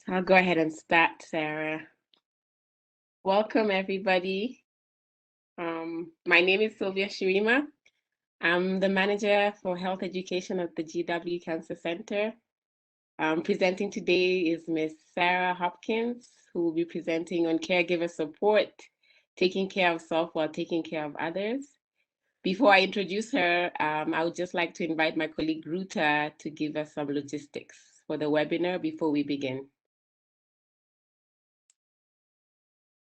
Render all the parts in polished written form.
I'll go ahead and start, Sarah. Welcome, everybody. My name is Sylvia Shirima. I'm the manager for health education at the GW Cancer Center. Presenting today is Miss Sarah Hopkins, who will be presenting on caregiver support, taking care of self while taking care of others. Before I introduce her, I would just like to invite my colleague Ruta to give us some logistics for the webinar before we begin.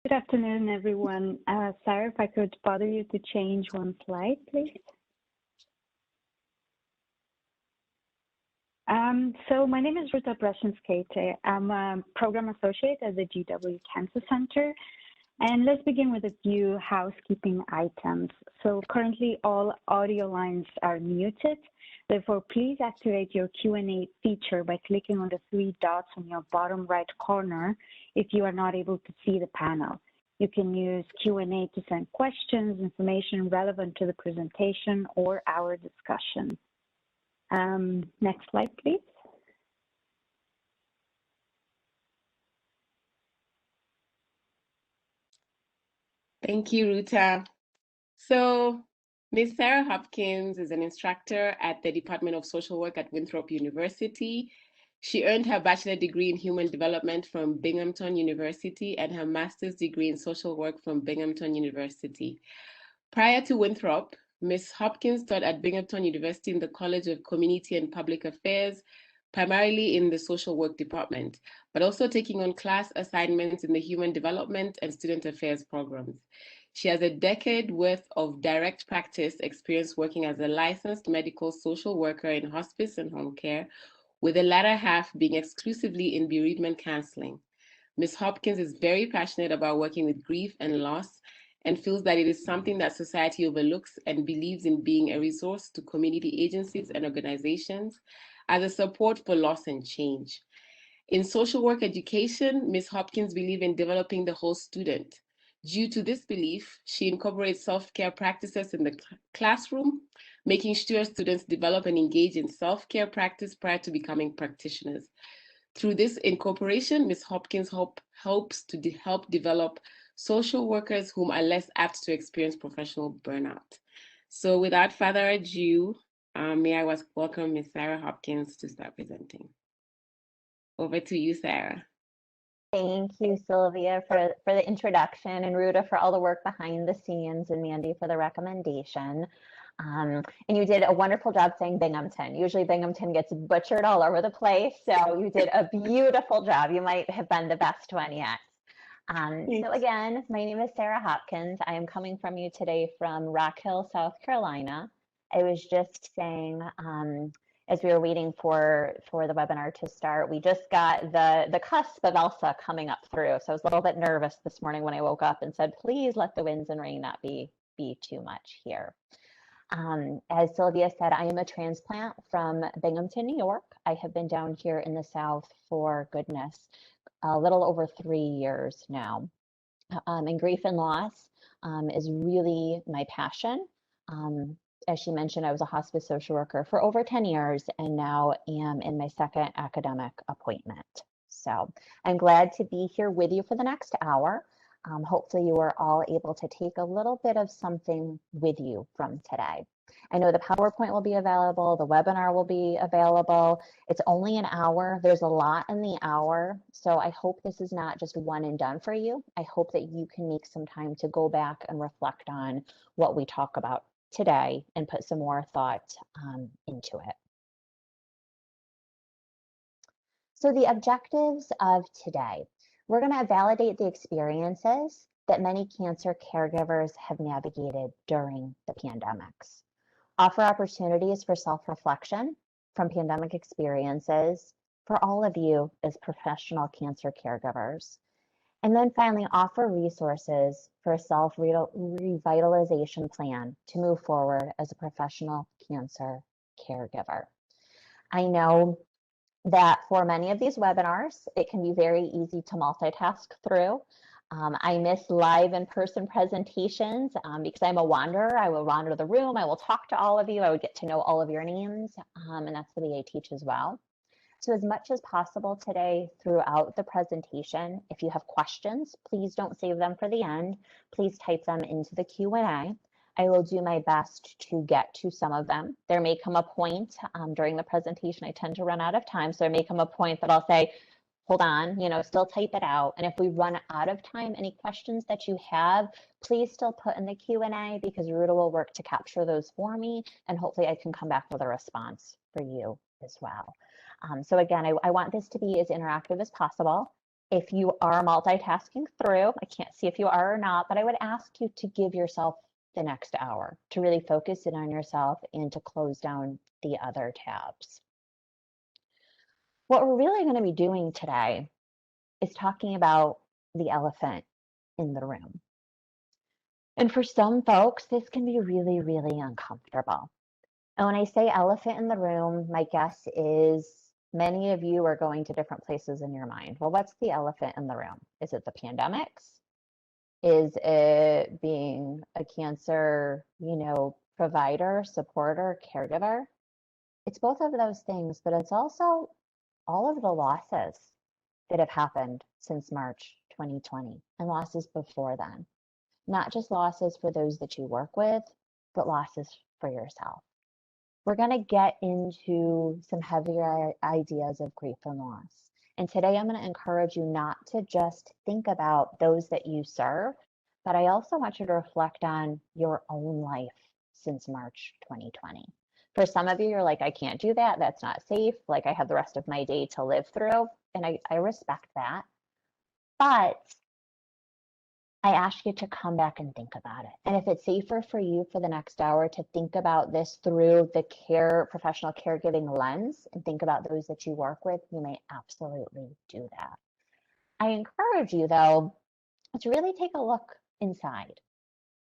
Good afternoon, everyone. Sarah, if I could bother you to change one slide, please. So my name is Ruta Brashenskate. I'm a program associate at the GW Cancer Center. And let's begin with a few housekeeping items. So currently all audio lines are muted. Therefore, please activate your Q&A feature by clicking on the three dots on your bottom right corner if you are not able to see the panel. You can use Q&A to send questions, information relevant to the presentation or our discussion. Next slide, please. Thank you, Ruta. So, Ms. Sarah Hopkins is an instructor at the Department of Social Work at Winthrop University. She earned her bachelor degree in human development from Binghamton University and her master's degree in social work from Binghamton University. Prior to Winthrop, Ms. Hopkins taught at Binghamton University in the College of Community and Public Affairs, primarily in the social work department, but also taking on class assignments in the human development and student affairs programs. She has a decade worth of direct practice experience working as a licensed medical social worker in hospice and home care, with the latter half being exclusively in bereavement counseling. Ms. Hopkins is very passionate about working with grief and loss and feels that it is something that society overlooks and believes in being a resource to community agencies and organizations as a support for loss and change. In social work education, Ms. Hopkins believes in developing the whole student. Due to this belief, she incorporates self-care practices in the classroom, making sure students develop and engage in self-care practice prior to becoming practitioners. Through this incorporation, Ms. Hopkins helps to help develop social workers whom are less apt to experience professional burnout. So without further ado, may I welcome Ms. Sarah Hopkins to start presenting. Over to you, Sarah. Thank you, Sylvia, for the introduction, and Ruta for all the work behind the scenes, and Mandy for the recommendation. And you did a wonderful job saying Binghamton. Usually Binghamton gets butchered all over the place, so you did a beautiful job. You might have been the best one yet. So again, my name is Sarah Hopkins. I am coming from you today from Rock Hill, South Carolina. I was just saying, as we were waiting for the webinar to start, we just got the cusp of Elsa coming up through. So I was a little bit nervous this morning when I woke up and said, please let the winds and rain not be too much here. As Sylvia said, I am a transplant from Binghamton, New York. I have been down here in the South for, goodness, a little over 3 years now. And grief and loss is really my passion. As she mentioned, I was a hospice social worker for over 10 years and now am in my second academic appointment. So I'm glad to be here with you for the next hour. Hopefully you are all able to take a little bit of something with you from today. I know the PowerPoint will be available, the webinar will be available. It's only an hour. There's a lot in the hour. So I hope this is not just one and done for you. I hope that you can make some time to go back and reflect on what we talk about today and put some more thought into it. So the objectives of today, we're going to validate the experiences that many cancer caregivers have navigated during the pandemics, offer opportunities for self-reflection from pandemic experiences for all of you as professional cancer caregivers, and then finally offer resources for a self-revitalization plan to move forward as a professional cancer caregiver. I know that for many of these webinars, it can be very easy to multitask through. I miss live in-person presentations because I'm a wanderer. I will wander the room. I will talk to all of you. I would get to know all of your names, and that's the way I teach as well. So as much as possible today throughout the presentation, if you have questions, please don't save them for the end. Please type them into the Q&A. I will do my best to get to some of them. There may come a point during the presentation, I tend to run out of time, so there may come a point that I'll say, hold on, still type it out. And if we run out of time, any questions that you have, please still put in the Q&A because Ruta will work to capture those for me, and hopefully I can come back with a response for you as well. So again, I want this to be as interactive as possible. If you are multitasking through, I can't see if you are or not, but I would ask you to give yourself the next hour to really focus in on yourself and to close down the other tabs. What we're really going to be doing today is talking about the elephant in the room. And for some folks, this can be really, really uncomfortable. And when I say elephant in the room, my guess is many of you are going to different places in your mind. Well, what's the elephant in the room? Is it the pandemics? Is it being a cancer, provider, supporter, caregiver? It's both of those things, but it's also all of the losses that have happened since March 2020 and losses before then. Not just losses for those that you work with, but losses for yourself. We're going to get into some heavier ideas of grief and loss. And today I'm going to encourage you not to just think about those that you serve, but I also want you to reflect on your own life since March 2020. For some of you, you're like, I can't do that. That's not safe. Like I have the rest of my day to live through. And I respect that. But I ask you to come back and think about it. And if it's safer for you for the next hour to think about this through the professional caregiving lens and think about those that you work with, you may absolutely do that. I encourage you, though, to really take a look inside.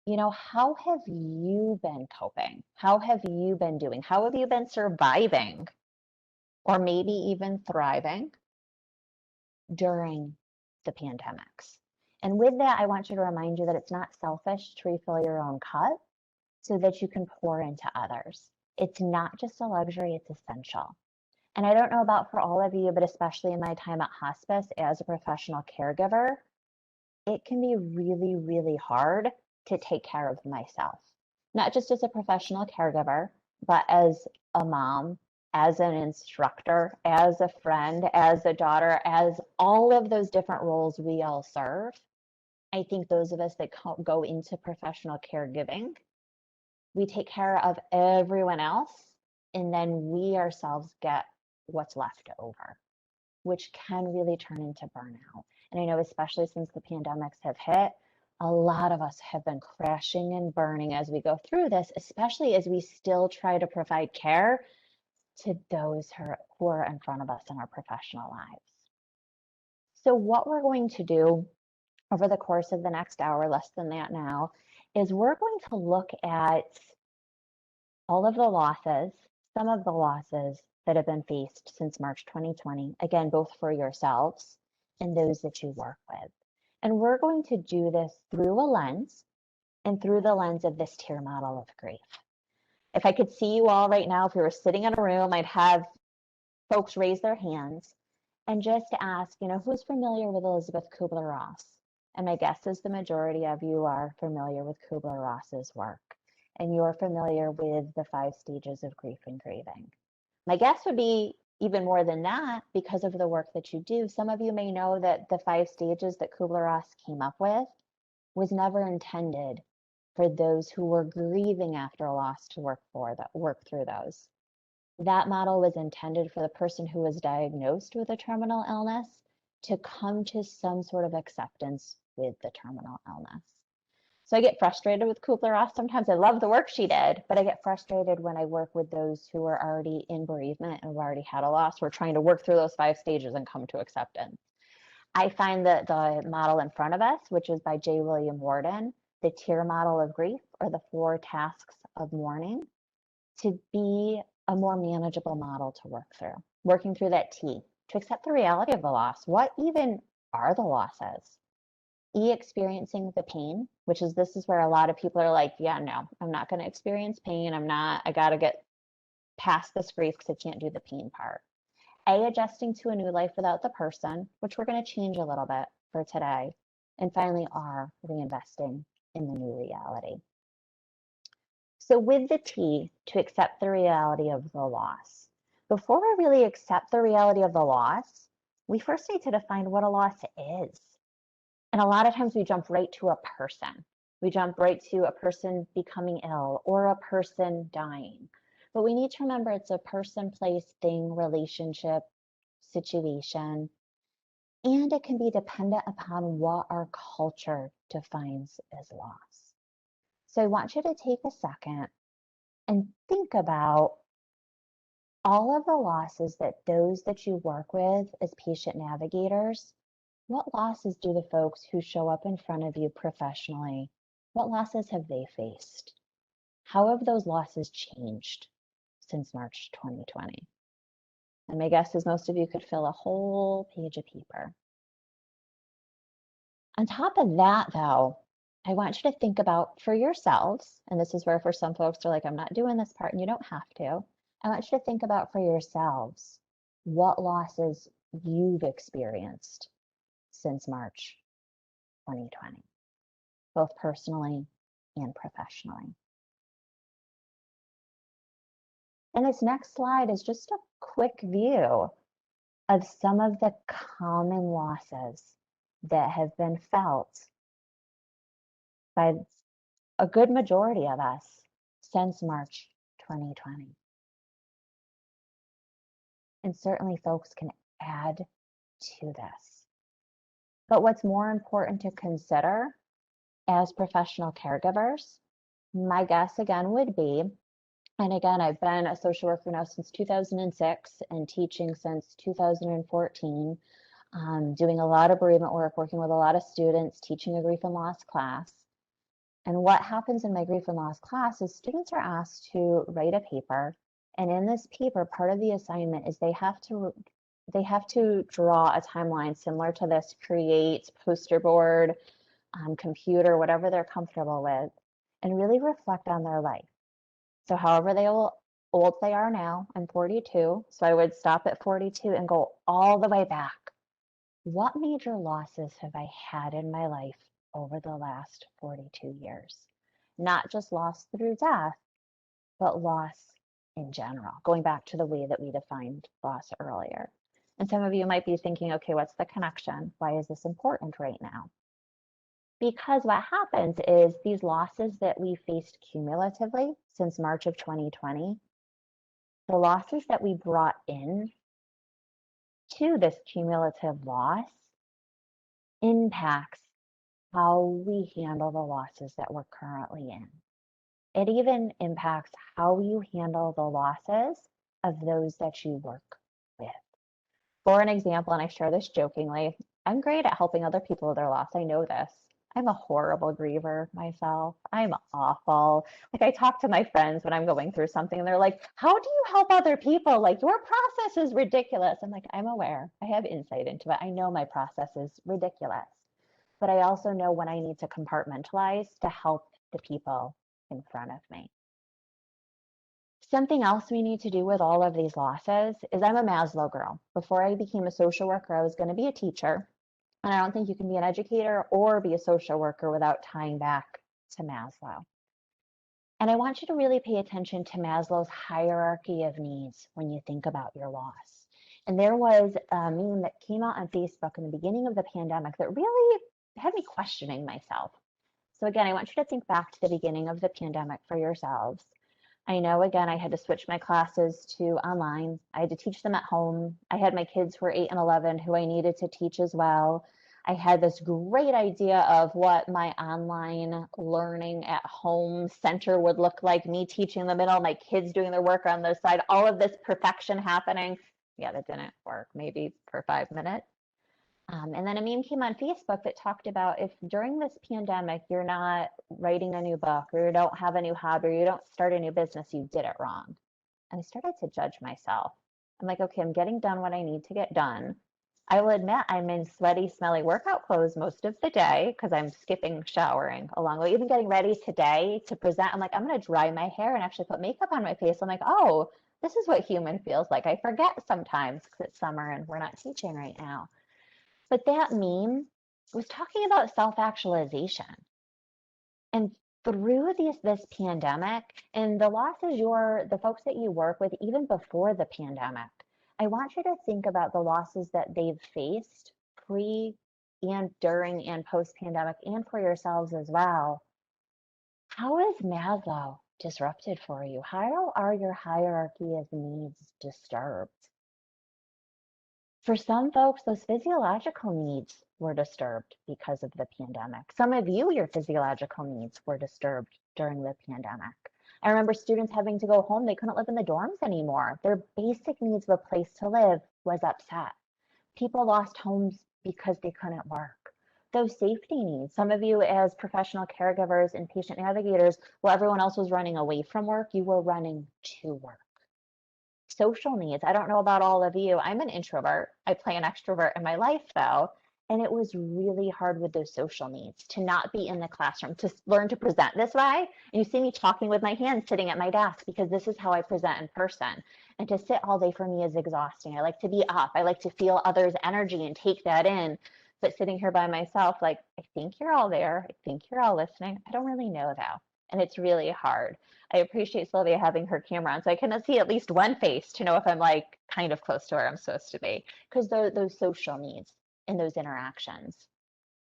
How have you been coping? How have you been doing? How have you been surviving or maybe even thriving during the pandemics? And with that, I want you to remind you that it's not selfish to refill your own cup so that you can pour into others. It's not just a luxury, it's essential. And I don't know about for all of you, but especially in my time at hospice as a professional caregiver, it can be really, really hard to take care of myself. Not just as a professional caregiver, but as a mom, as an instructor, as a friend, as a daughter, as all of those different roles we all serve. I think those of us that go into professional caregiving, we take care of everyone else, and then we ourselves get what's left over, which can really turn into burnout. And I know especially since the pandemics have hit, a lot of us have been crashing and burning as we go through this, especially as we still try to provide care to those who are in front of us in our professional lives. So what we're going to do over the course of the next hour, less than that now, is we're going to look at all of the losses, some of the losses that have been faced since March 2020, again, both for yourselves and those that you work with. And we're going to do this through a lens and through the lens of this tier model of grief. If I could see you all right now, if we were sitting in a room, I'd have folks raise their hands and just ask, who's familiar with Elizabeth Kubler-Ross? And my guess is the majority of you are familiar with Kubler-Ross's work, and you're familiar with the 5 stages of grief and grieving. My guess would be even more than that because of the work that you do. Some of you may know that the 5 stages that Kubler-Ross came up with was never intended for those who were grieving after a loss to work through those. That model was intended for the person who was diagnosed with a terminal illness to come to some sort of acceptance with the terminal illness. So I get frustrated with Kubler-Ross. Sometimes I love the work she did, but I get frustrated when I work with those who are already in bereavement and who already had a loss. We're trying to work through those 5 stages and come to acceptance. I find that the model in front of us, which is by J. William Worden, the tier model of grief, or the 4 tasks of mourning, to be a more manageable model to work through. Working through that T, to accept the reality of the loss. What even are the losses? E, experiencing the pain, this is where a lot of people are like, yeah, no, I'm not going to experience pain. I got to get past this grief because I can't do the pain part. adjusting to a new life without the person, which we're going to change a little bit for today, and finally, R, reinvesting in the new reality. So with the T, to accept the reality of the loss. Before we really accept the reality of the loss, we first need to define what a loss is. And a lot of times we jump right to a person. We jump right to a person becoming ill or a person dying. But we need to remember it's a person, place, thing, relationship, situation, and it can be dependent upon what our culture defines as loss. So I want you to take a second and think about all of the losses that those that you work with as patient navigators, what losses do the folks who show up in front of you professionally, what losses have they faced? How have those losses changed since March 2020? And my guess is most of you could fill a whole page of paper. On top of that, though, I want you to think about for yourselves, and this is where for some folks they're like, I'm not doing this part, and you don't have to. I want you to think about for yourselves what losses you've experienced since March 2020, both personally and professionally. And this next slide is just a quick view of some of the common losses that have been felt by a good majority of us since March 2020. And certainly folks can add to this. But what's more important to consider as professional caregivers, my guess again would be, and again, I've been a social worker now since 2006 and teaching since 2014, doing a lot of bereavement work, working with a lot of students, teaching a grief and loss class. And what happens in my grief and loss class is students are asked to write a paper. And in this paper, part of the assignment is they have to draw a timeline similar to this, create poster board, computer, whatever they're comfortable with, and really reflect on their life. So however old they are now, I'm 42, so I would stop at 42 and go all the way back. What major losses have I had in my life over the last 42 years? Not just loss through death, but loss in general, going back to the way that we defined loss earlier. And some of you might be thinking, okay, what's the connection? Why is this important right now? Because what happens is these losses that we faced cumulatively since March of 2020, the losses that we brought in to this cumulative loss impacts how we handle the losses that we're currently in. It even impacts how you handle the losses of those that you work with. For an example, and I share this jokingly, I'm great at helping other people with their loss. I know this. I'm a horrible griever myself. I'm awful. Like I talk to my friends when I'm going through something and they're like, how do you help other people? Like your process is ridiculous. I'm like, I'm aware. I have insight into it. I know my process is ridiculous. But I also know when I need to compartmentalize to help the people in front of me. Something else we need to do with all of these losses is I'm a Maslow girl. Before I became a social worker, I was going to be a teacher. And I don't think you can be an educator or be a social worker without tying back to Maslow. And I want you to really pay attention to Maslow's hierarchy of needs when you think about your loss. And there was a meme that came out on Facebook in the beginning of the pandemic that really had me questioning myself. So again, I want you to think back to the beginning of the pandemic for yourselves. I know, again, I had to switch my classes to online. I had to teach them at home. I had my kids who were 8 and 11 who I needed to teach as well. I had this great idea of what my online learning at home center would look like, me teaching in the middle, my kids doing their work on the side, all of this perfection happening. Yeah, that didn't work, maybe for 5 minutes. And then a meme came on Facebook that talked about if during this pandemic you're not writing a new book or you don't have a new hobby or you don't start a new business, you did it wrong. And I started to judge myself. I'm like, okay, I'm getting done what I need to get done. I will admit I'm in sweaty, smelly workout clothes most of the day because I'm skipping showering along the way. Even getting ready today to present, I'm like, I'm going to dry my hair and actually put makeup on my face. I'm like, oh, This is what human feels like. I forget sometimes because it's summer and we're not teaching right now. But that meme was talking about self-actualization. And through this pandemic and the losses the folks that you work with, even before the pandemic, I want you to think about the losses that they've faced pre and during and post pandemic, and for yourselves as well. How is Maslow disrupted for you? How are your hierarchy of needs disturbed? For some folks, those physiological needs were disturbed because of the pandemic. Some of you, your physiological needs were disturbed during the pandemic. I remember students having to go home. They couldn't live in the dorms anymore. Their basic needs of a place to live was upset. People lost homes because they couldn't work. Those safety needs, some of you as professional caregivers and patient navigators, while everyone else was running away from work, you were running to work. Social needs. I don't know about all of you. I'm an introvert. I play an extrovert in my life though. And it was really hard with those social needs to not be in the classroom, to learn to present this way. And you see me talking with my hands sitting at my desk because this is how I present in person. And to sit all day for me is exhausting. I like to be up. I like to feel others' energy and take that in. But sitting here by myself, like, I think you're all there. I think you're all listening. I don't really know though. And it's really hard. I appreciate Sylvia having her camera on so I can see at least one face to know if I'm like kind of close to where I'm supposed to be, because those social needs and those interactions,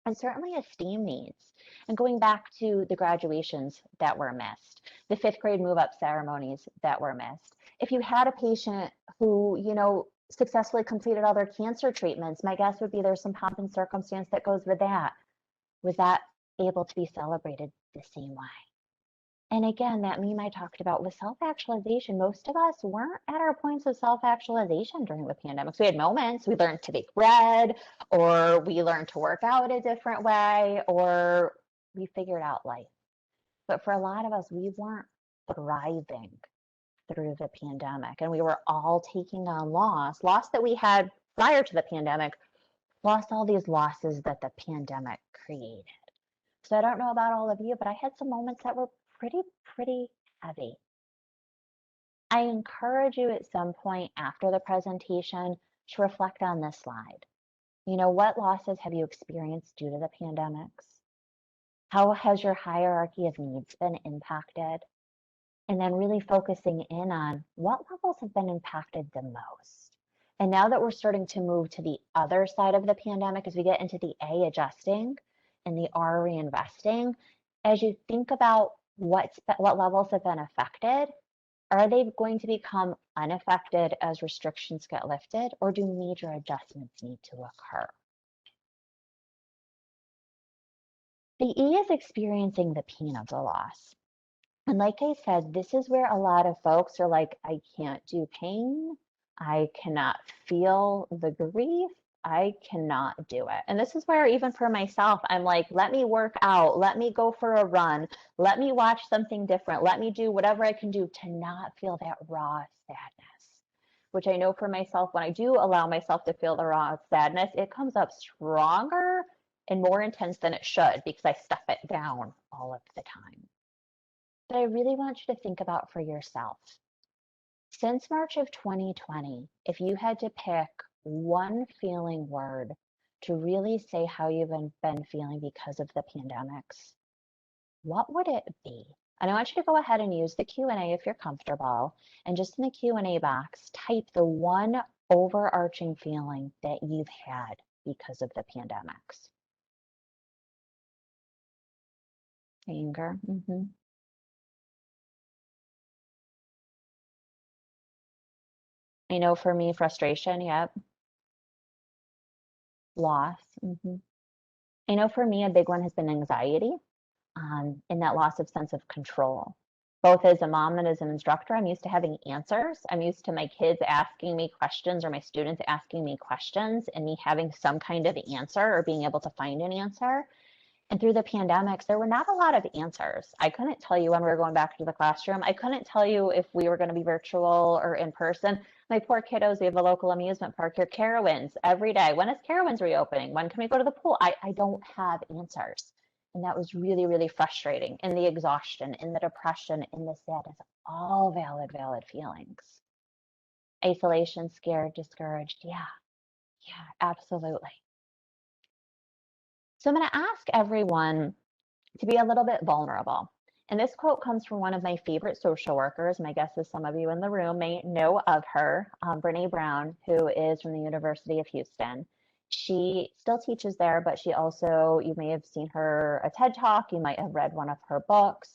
and certainly esteem needs. And going back to the graduations that were missed, the 5th grade move up ceremonies that were missed. If you had a patient who, successfully completed all their cancer treatments, my guess would be there's some pomp and circumstance that goes with that. Was that able to be celebrated the same way? And again, that meme I talked about with self-actualization, most of us weren't at our points of self-actualization during the pandemic. So we had moments, we learned to bake bread, or we learned to work out a different way, or we figured out life. But for a lot of us, we weren't thriving through the pandemic. And we were all taking on loss that we had prior to the pandemic, plus all these losses that the pandemic created. So I don't know about all of you, but I had some moments that were pretty heavy. I encourage you at some point after the presentation to reflect on this slide. What losses have you experienced due to the pandemics? How has your hierarchy of needs been impacted? And then really focusing in on what levels have been impacted the most. And now that we're starting to move to the other side of the pandemic, as we get into the A, adjusting, and the R, reinvesting, as you think about what levels have been affected, are they going to become unaffected as restrictions get lifted, or do major adjustments need to occur? The E is experiencing the pain of the loss. And like I said, this is where a lot of folks are like, I can't do pain. I cannot feel the grief. I cannot do it. And this is where even for myself, I'm like, let me work out. Let me go for a run. Let me watch something different. Let me do whatever I can do to not feel that raw sadness, which I know for myself, when I do allow myself to feel the raw sadness, it comes up stronger and more intense than it should because I stuff it down all of the time. But I really want you to think about for yourself. Since March of 2020, if you had to pick one feeling word to really say how you've been feeling because of the pandemics, what would it be? And I want you to go ahead and use the Q&A if you're comfortable. And just in the Q&A box, type the one overarching feeling that you've had because of the pandemics. Anger. I know for me, frustration, yep. Loss. I know for me, a big one has been anxiety, and that loss of sense of control. Both as a mom and as an instructor, I'm used to having answers. I'm used to my kids asking me questions or my students asking me questions and me having some kind of answer or being able to find an answer. And through the pandemics, there were not a lot of answers. I couldn't tell you when we were going back to the classroom. I couldn't tell you if we were going to be virtual or in person. My poor kiddos, we have a local amusement park here, Carowinds, every day. When is Carowinds reopening? When can we go to the pool? I don't have answers. And that was really frustrating. And the exhaustion, and the depression, and the sadness, all valid feelings. Isolation, scared, discouraged. Yeah, absolutely. So I'm going to ask everyone to be a little bit vulnerable. And this quote comes from one of my favorite social workers. My guess is some of you in the room may know of her, Brene Brown, who is from the University of Houston. She still teaches there, but she also, you may have seen her a TED Talk, you might have read one of her books,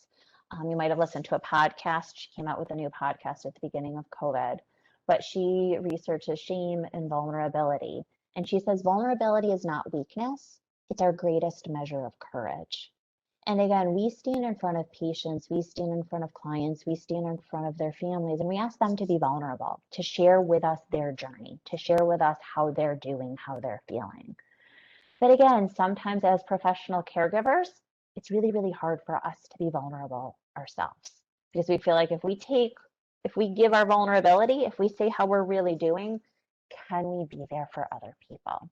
you might have listened to a podcast. She came out with a new podcast at the beginning of COVID, but she researches shame and vulnerability. And she says vulnerability is not weakness, it's our greatest measure of courage. And again, we stand in front of patients, we stand in front of clients, we stand in front of their families, and we ask them to be vulnerable, to share with us their journey, to share with us how they're doing, how they're feeling. But again, sometimes as professional caregivers, it's really, really hard for us to be vulnerable ourselves because we feel like if we give our vulnerability, if we say how we're really doing, can we be there for other people?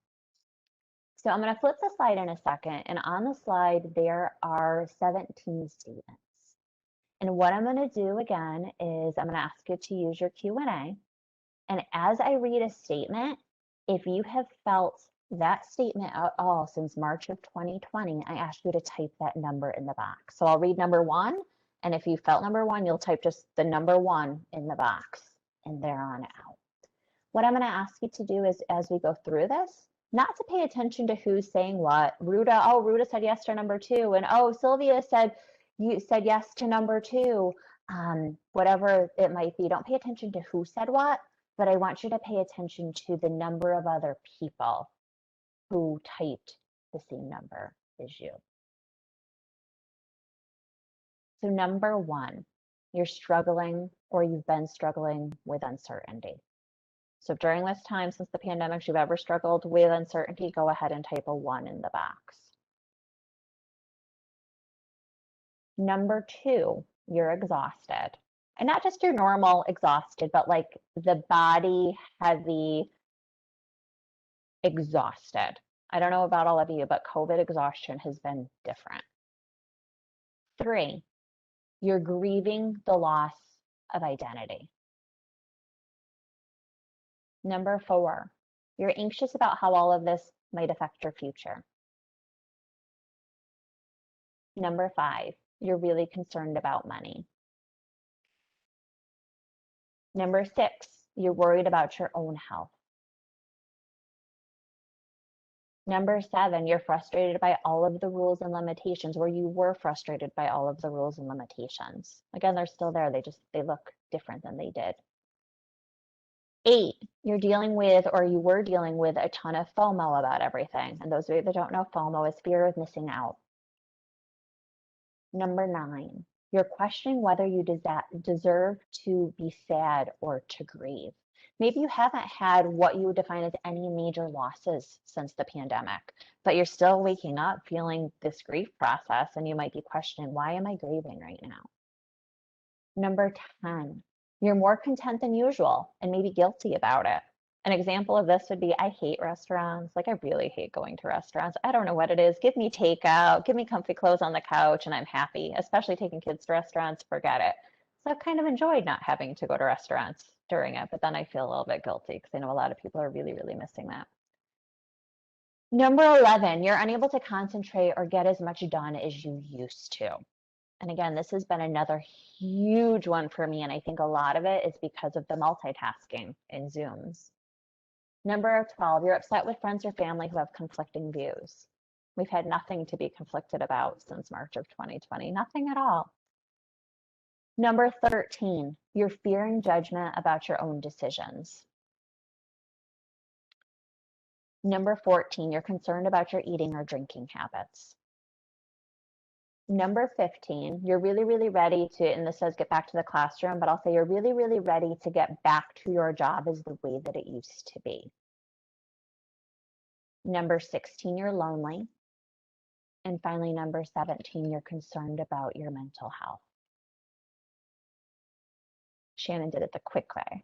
So I'm going to flip the slide in a second, and on the slide there are 17 statements. And what I'm going to do again is I'm going to ask you to use your Q&A. And as I read a statement, if you have felt that statement at all since March of 2020, I ask you to type that number in the box. So I'll read number 1, and if you felt number 1, you'll type just the number 1 in the box, and there on out. What I'm going to ask you to do is, as we go through this, not to pay attention to who's saying what. Ruta said yes to number 2, and oh, Sylvia said you said yes to number 2. Whatever it might be, don't pay attention to who said what, but I want you to pay attention to the number of other people who typed the same number as you. So number 1, you're struggling or you've been struggling with uncertainty. So if during this time since the pandemic you've ever struggled with uncertainty, go ahead and type a 1 in the box. Number 2, you're exhausted. And not just your normal exhausted, but like the body heavy exhausted. I don't know about all of you, but COVID exhaustion has been different. 3, you're grieving the loss of identity. Number 4, you're anxious about how all of this might affect your future. Number 5, you're really concerned about money. Number 6, you're worried about your own health. Number 7, you're frustrated by all of the rules and limitations, or you were frustrated by all of the rules and limitations. Again, they're still there. They look different than they did. 8, you're dealing with, or you were dealing with, a ton of FOMO about everything. And those of you that don't know, FOMO is fear of missing out. Number 9, you're questioning whether you deserve to be sad or to grieve. Maybe you haven't had what you would define as any major losses since the pandemic, but you're still waking up feeling this grief process, and you might be questioning, why am I grieving right now? Number 10, you're more content than usual and maybe guilty about it. An example of this would be, I hate restaurants. Like, I really hate going to restaurants. I don't know what it is. Give me takeout, give me comfy clothes on the couch, and I'm happy. Especially taking kids to restaurants, forget it. So I've kind of enjoyed not having to go to restaurants during it, but then I feel a little bit guilty because I know a lot of people are really, really missing that. Number 11, you're unable to concentrate or get as much done as you used to. And again, this has been another huge one for me, and I think a lot of it is because of the multitasking in Zooms. Number 12, you're upset with friends or family who have conflicting views. We've had nothing to be conflicted about since March of 2020, nothing at all. Number 13, you're fearing judgment about your own decisions. Number 14, you're concerned about your eating or drinking habits. Number 15, you're really, really ready to, and this says get back to the classroom, but I'll say you're really, really ready to get back to your job as the way that it used to be. Number 16, you're lonely. And finally, number 17, you're concerned about your mental health. Shannon did it the quick way.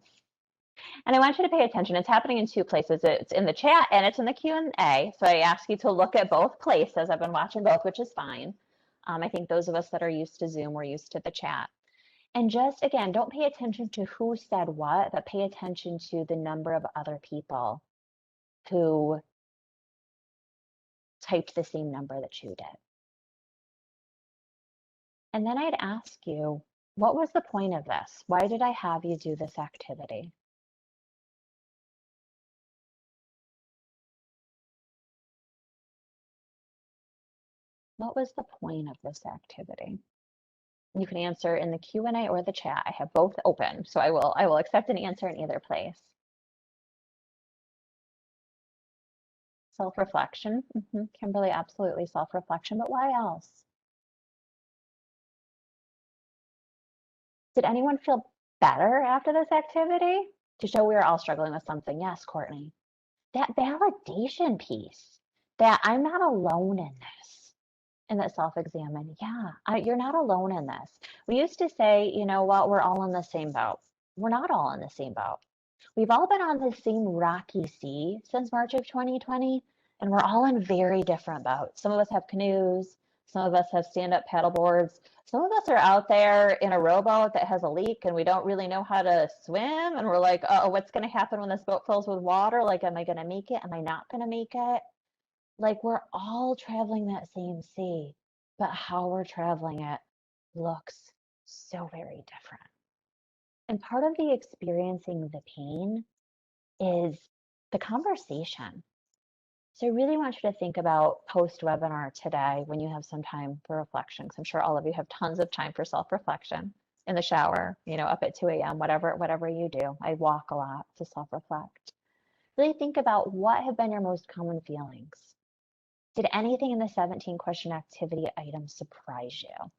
And I want you to pay attention. It's happening in 2 places. It's in the chat and it's in the Q&A. So I ask you to look at both places. I've been watching both, which is fine. I think those of us that are used to Zoom, we're used to the chat. And just, again, don't pay attention to who said what, but pay attention to the number of other people who typed the same number that you did. And then I'd ask you, what was the point of this? Why did I have you do this activity? What was the point of this activity? You can answer in the Q&A or the chat. I have both open, so I will accept an answer in either place. Self-reflection. Kimberly, absolutely self-reflection, but why else? Did anyone feel better after this activity? To show we are all struggling with something. Yes, Courtney. That validation piece, that I'm not alone in this, in that self-examine. Yeah, you're not alone in this. We used to say, you know what, we're all in the same boat. We're not all in the same boat. We've all been on the same rocky sea since March of 2020, and we're all in very different boats. Some of us have canoes, some of us have stand-up paddle boards, some of us are out there in a rowboat that has a leak and we don't really know how to swim, and we're like, oh, what's going to happen when this boat fills with water? Like, am I going to make it? Am I not going to make it? Like, we're all traveling that same sea, but how we're traveling it looks so very different. And part of the experiencing the pain is the conversation. So I really want you to think about post-webinar today when you have some time for reflection, because I'm sure all of you have tons of time for self-reflection in the shower, you know, up at 2 a.m., whatever you do. I walk a lot to self-reflect. Really think about what have been your most common feelings. Did anything in the 17 question activity items surprise you?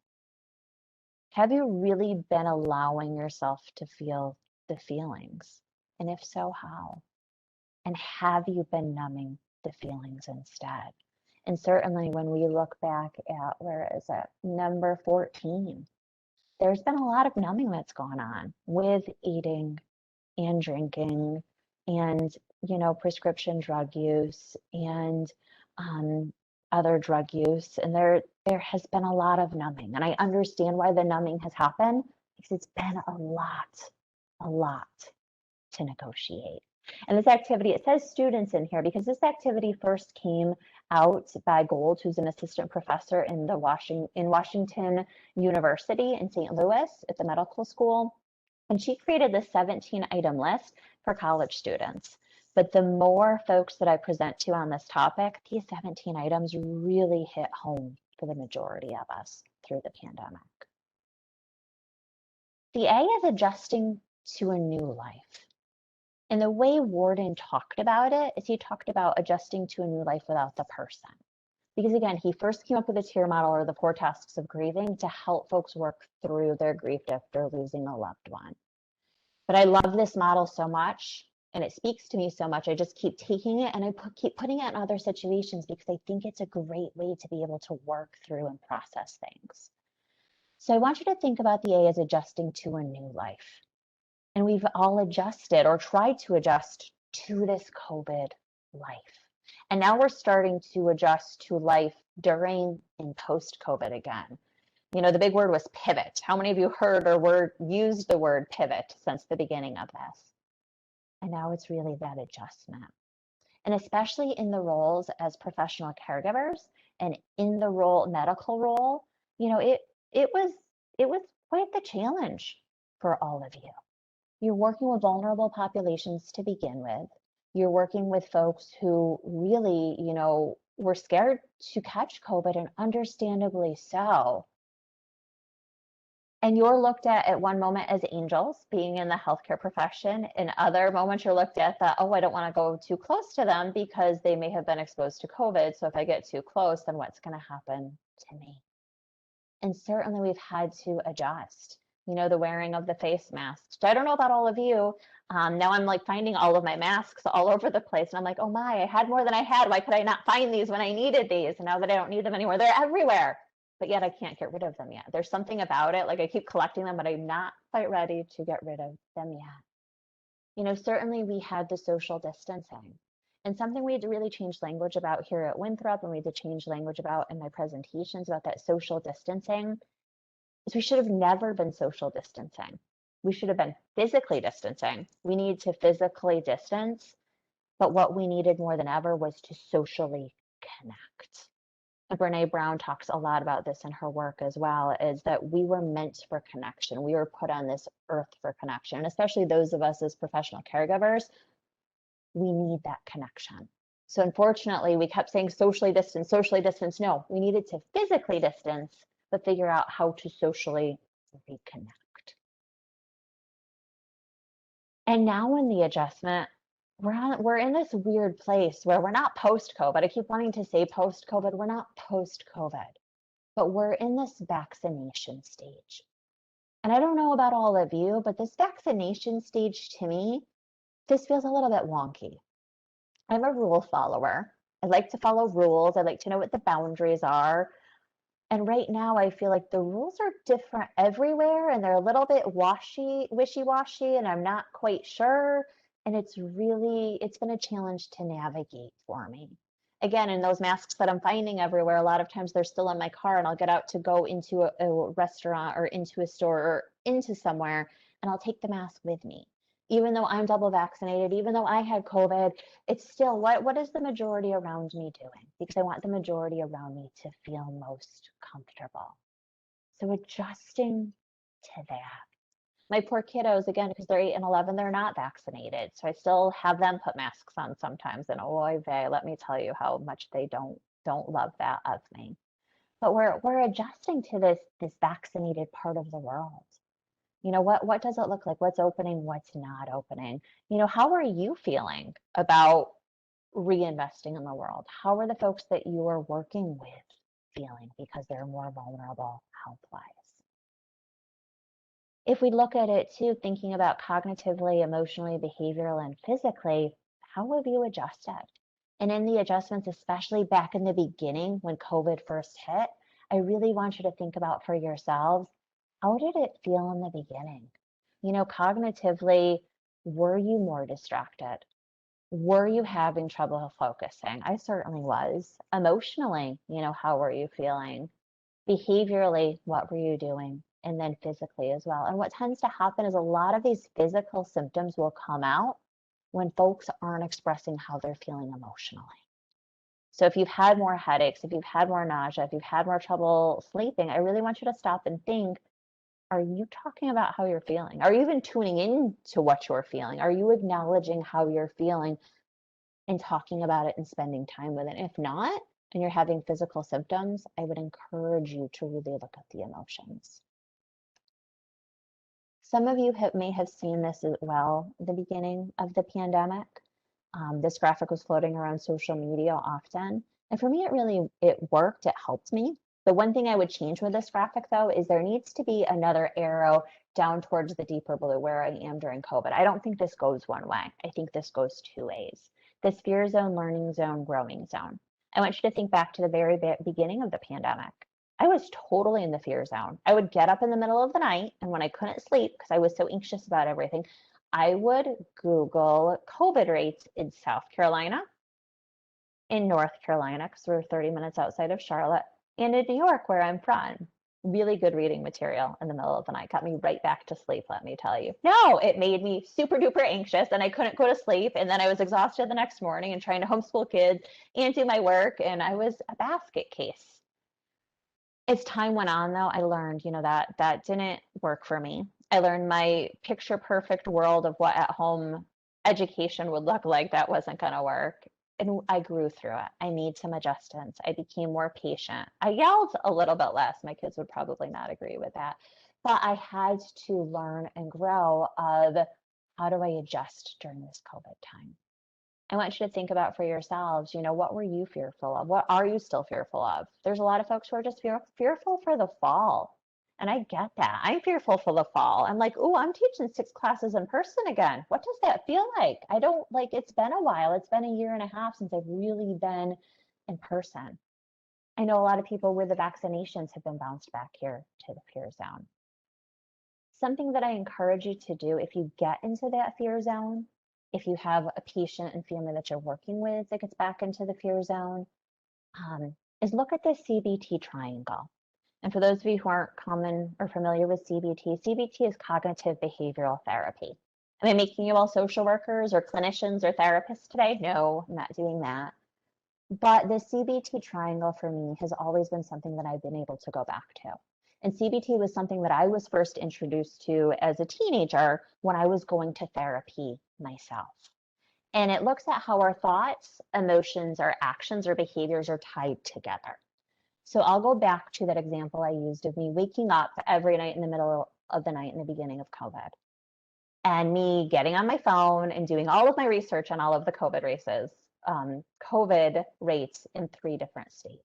Have you really been allowing yourself to feel the feelings? And if so, how? And have you been numbing the feelings instead? And certainly when we look back at, where is it, number 14, there's been a lot of numbing that's gone on with eating and drinking and, you know, prescription drug use and other drug use. And there has been a lot of numbing. And I understand why the numbing has happened, because it's been a lot to negotiate. And this activity, it says students in here because this activity first came out by Gold, who's an assistant professor in Washington University in St. Louis at the medical school. And she created this 17-item list for college students. But the more folks that I present to on this topic, these 17 items really hit home for the majority of us through the pandemic. The A is adjusting to a new life. And the way Warden talked about it is he talked about adjusting to a new life without the person. Because again, he first came up with the tier model, or the 4 tasks of grieving, to help folks work through their grief after losing a loved one. But I love this model so much, and it speaks to me so much. I just keep taking it and I keep putting it in other situations because I think it's a great way to be able to work through and process things. So I want you to think about the A as adjusting to a new life. And we've all adjusted or tried to adjust to this COVID life. And now we're starting to adjust to life during and post-COVID again. You know, the big word was pivot. How many of you heard or used the word pivot since the beginning of this? And now it's really that adjustment. And especially in the roles as professional caregivers and in the medical role, you know, it was quite the challenge for all of you. You're working with vulnerable populations to begin with. You're working with folks who really, you know, were scared to catch COVID, and understandably so. And you're looked at one moment as angels being in the healthcare profession. In other moments, you're looked at that, oh, I don't want to go too close to them because they may have been exposed to COVID. So if I get too close, then what's going to happen to me? And certainly we've had to adjust. You know, the wearing of the face masks. I don't know about all of you. Now I'm like finding all of my masks all over the place. And I'm like, oh my, I had more than I had. Why could I not find these when I needed these? And now that I don't need them anymore, they're everywhere. But yet I can't get rid of them yet. There's something about it. Like, I keep collecting them, but I'm not quite ready to get rid of them yet. You know, certainly we had the social distancing. And something we had to really change language about here at Winthrop, and we had to change language about in my presentations about that social distancing, is we should have never been social distancing. We should have been physically distancing. We need to physically distance, but what we needed more than ever was to socially connect. And Brene Brown talks a lot about this in her work as well, is that we were meant for connection. We were put on this earth for connection, and especially those of us as professional caregivers, we need that connection. So unfortunately, we kept saying socially distance, socially distance. No, we needed to physically distance, but figure out how to socially reconnect. And now in the adjustment, we're in this weird place where we're not post-COVID. I keep wanting to say post-COVID. We're not post-COVID, but we're in this vaccination stage. And I don't know about all of you, but this vaccination stage to me, this feels a little bit wonky. I'm a rule follower. I like to follow rules. I like to know what the boundaries are. And right now, I feel like the rules are different everywhere and they're a little bit wishy-washy, and I'm not quite sure. And it's been a challenge to navigate for me. Again, in those masks that I'm finding everywhere, a lot of times they're still in my car and I'll get out to go into a restaurant or into a store or into somewhere, and I'll take the mask with me. Even though I'm double vaccinated, even though I had COVID, it's still, what is the majority around me doing? Because I want the majority around me to feel most comfortable. So adjusting to that. My poor kiddos, again, because they're 8 and 11, they're not vaccinated. So I still have them put masks on sometimes. And oy vey, let me tell you how much they don't love that of me. But we're adjusting to this vaccinated part of the world. You know, what does it look like? What's opening? What's not opening? You know, how are you feeling about reinvesting in the world? How are the folks that you are working with feeling because they're more vulnerable health-wise? If we look at it too, thinking about cognitively, emotionally, behavioral, and physically, how have you adjusted? And in the adjustments, especially back in the beginning when COVID first hit, I really want you to think about for yourselves, how did it feel in the beginning? You know, cognitively, were you more distracted? Were you having trouble focusing? I certainly was. Emotionally, you know, how were you feeling? Behaviorally, what were you doing? And then physically as well. And what tends to happen is a lot of these physical symptoms will come out when folks aren't expressing how they're feeling emotionally. So if you've had more headaches, if you've had more nausea, if you've had more trouble sleeping, I really want you to stop and think, are you talking about how you're feeling? Are you even tuning in to what you're feeling? Are you acknowledging how you're feeling and talking about it and spending time with it? If not, and you're having physical symptoms, I would encourage you to really look at the emotions. Some of you may have seen this as well at the beginning of the pandemic. This graphic was floating around social media often. And for me, it worked, it helped me. The one thing I would change with this graphic though, is there needs to be another arrow down towards the deeper blue where I am during COVID. I don't think this goes one way. I think this goes two ways. This fear zone, learning zone, growing zone. I want you to think back to the very beginning of the pandemic. I was totally in the fear zone. I would get up in the middle of the night, and when I couldn't sleep because I was so anxious about everything, I would Google COVID rates in South Carolina, in North Carolina, because we're 30 minutes outside of Charlotte, and in New York, where I'm from. Really good reading material in the middle of the night. Got me right back to sleep, let me tell you. No, it made me super duper anxious and I couldn't go to sleep. And then I was exhausted the next morning and trying to homeschool kids and do my work. And I was a basket case. As time went on though, I learned, you know, that didn't work for me. I learned my picture perfect world of what at home education would look like. That wasn't going to work. And I grew through it. I made some adjustments. I became more patient. I yelled a little bit less. My kids would probably not agree with that. But I had to learn and grow of how do I adjust during this COVID time? I want you to think about for yourselves, you know, what were you fearful of? What are you still fearful of? There's a lot of folks who are just fearful for the fall. And I get that. I'm fearful for the fall. I'm like, oh, I'm teaching 6 classes in person again. What does that feel like? I don't like, it's been a while. It's been a year and a half since I've really been in person. I know a lot of people with the vaccinations have been bounced back here to the fear zone. Something that I encourage you to do if you get into that fear zone, if you have a patient and family that you're working with that gets back into the fear zone, is look at the CBT triangle. And for those of you who aren't common or familiar with CBT, CBT is cognitive behavioral therapy. Am I making you all social workers or clinicians or therapists today? No, I'm not doing that. But the CBT triangle for me has always been something that I've been able to go back to. And CBT was something that I was first introduced to as a teenager when I was going to therapy myself. And it looks at how our thoughts, emotions, our actions, or behaviors are tied together. So I'll go back to that example I used of me waking up every night in the middle of the night in the beginning of COVID, and me getting on my phone and doing all of my research on all of the COVID rates in 3 different states.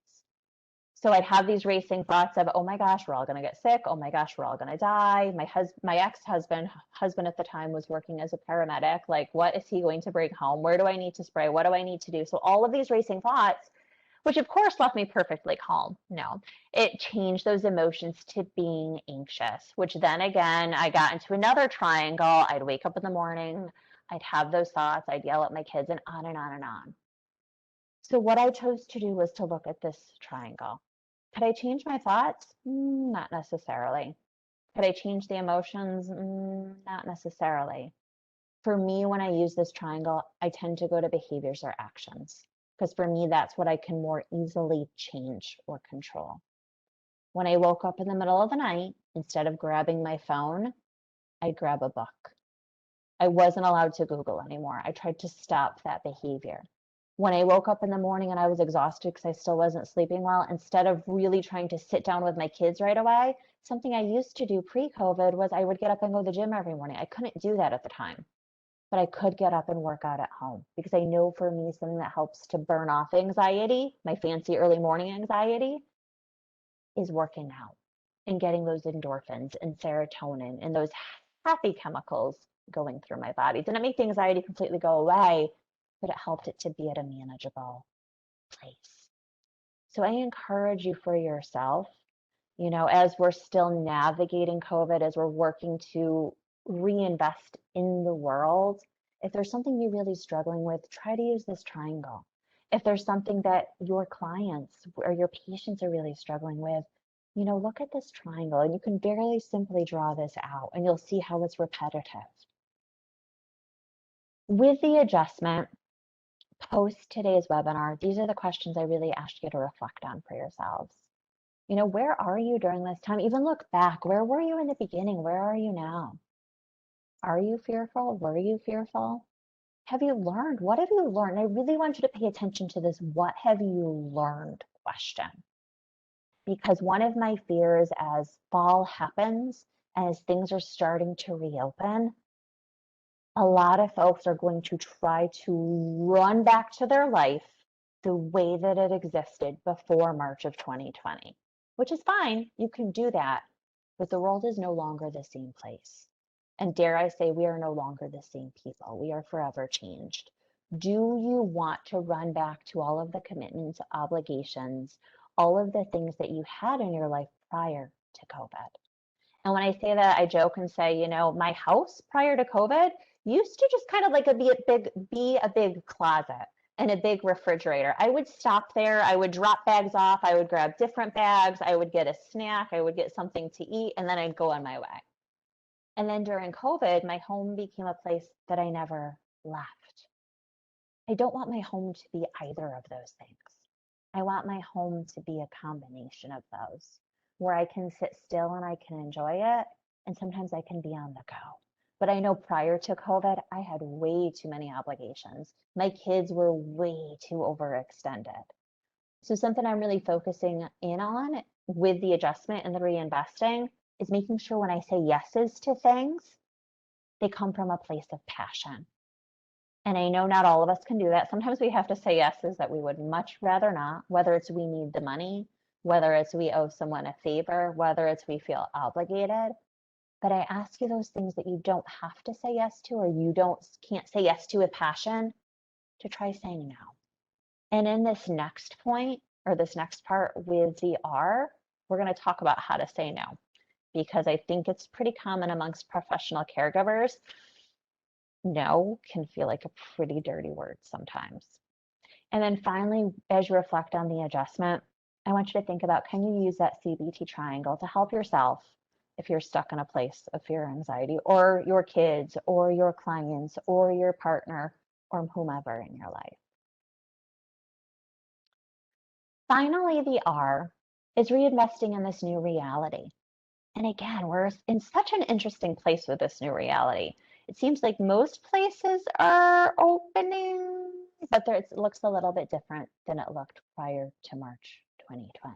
So I'd have these racing thoughts of, oh my gosh, we're all going to get sick. Oh my gosh, we're all going to die. My ex-husband at the time was working as a paramedic. Like, what is he going to bring home? Where do I need to spray? What do I need to do? So all of these racing thoughts, which of course left me perfectly calm. No, it changed those emotions to being anxious, which then again, I got into another triangle. I'd wake up in the morning, I'd have those thoughts, I'd yell at my kids, and on and on and on. So what I chose to do was to look at this triangle. Could I change my thoughts? Not necessarily. Could I change the emotions? Not necessarily. For me, when I use this triangle, I tend to go to behaviors or actions, because for me, that's what I can more easily change or control. When I woke up in the middle of the night, instead of grabbing my phone, I'd grab a book. I wasn't allowed to Google anymore. I tried to stop that behavior. When I woke up in the morning and I was exhausted because I still wasn't sleeping well, instead of really trying to sit down with my kids right away, something I used to do pre-COVID was I would get up and go to the gym every morning. I couldn't do that at the time, but I could get up and work out at home, because I know for me, something that helps to burn off anxiety, my fancy early morning anxiety, is working out and getting those endorphins and serotonin and those happy chemicals going through my body. Didn't make the anxiety completely go away, but it helped it to be at a manageable place. So I encourage you for yourself, as we're still navigating COVID, as we're working to reinvest in the world, if there's something you're really struggling with, try to use this triangle. If there's something that your clients or your patients are really struggling with, look at this triangle, and you can very simply draw this out, and you'll see how it's repetitive. With the adjustment, post today's webinar, these are the questions I really ask you to reflect on for yourselves. Where are you during this time? Even look back. Where were you in the beginning? Where are you now? Are you fearful? Were you fearful? Have you learned? What have you learned? I really want you to pay attention to this what have you learned question. Because one of my fears as fall happens, as things are starting to reopen, a lot of folks are going to try to run back to their life the way that it existed before March of 2020, which is fine. You can do that, but the world is no longer the same place. And dare I say, we are no longer the same people. We are forever changed. Do you want to run back to all of the commitments, obligations, all of the things that you had in your life prior to COVID? And when I say that, I joke and say, my house prior to COVID used to just kind of like be a big closet and a big refrigerator. I would stop there. I would drop bags off. I would grab different bags. I would get a snack. I would get something to eat, and then I'd go on my way. And then during COVID, my home became a place that I never left. I don't want my home to be either of those things. I want my home to be a combination of those, where I can sit still and I can enjoy it. And sometimes I can be on the go. But I know prior to COVID, I had way too many obligations. My kids were way too overextended. So something I'm really focusing in on with the adjustment and the reinvesting is making sure when I say yeses to things, they come from a place of passion. And I know not all of us can do that. Sometimes we have to say yeses that we would much rather not, whether it's we need the money, whether it's we owe someone a favor, whether it's we feel obligated. But I ask you those things that you don't have to say yes to, or you can't say yes to with passion, to try saying no. And in this next point, or this next part with the R, we're going to talk about how to say no, because I think it's pretty common amongst professional caregivers. No can feel like a pretty dirty word sometimes. And then finally, as you reflect on the adjustment, I want you to think about, can you use that CBT triangle to help yourself if you're stuck in a place of fear or anxiety, or your kids, or your clients, or your partner, or whomever in your life. Finally, the R is reinvesting in this new reality. And again, we're in such an interesting place with this new reality. It seems like most places are opening, but it looks a little bit different than it looked prior to March 2020.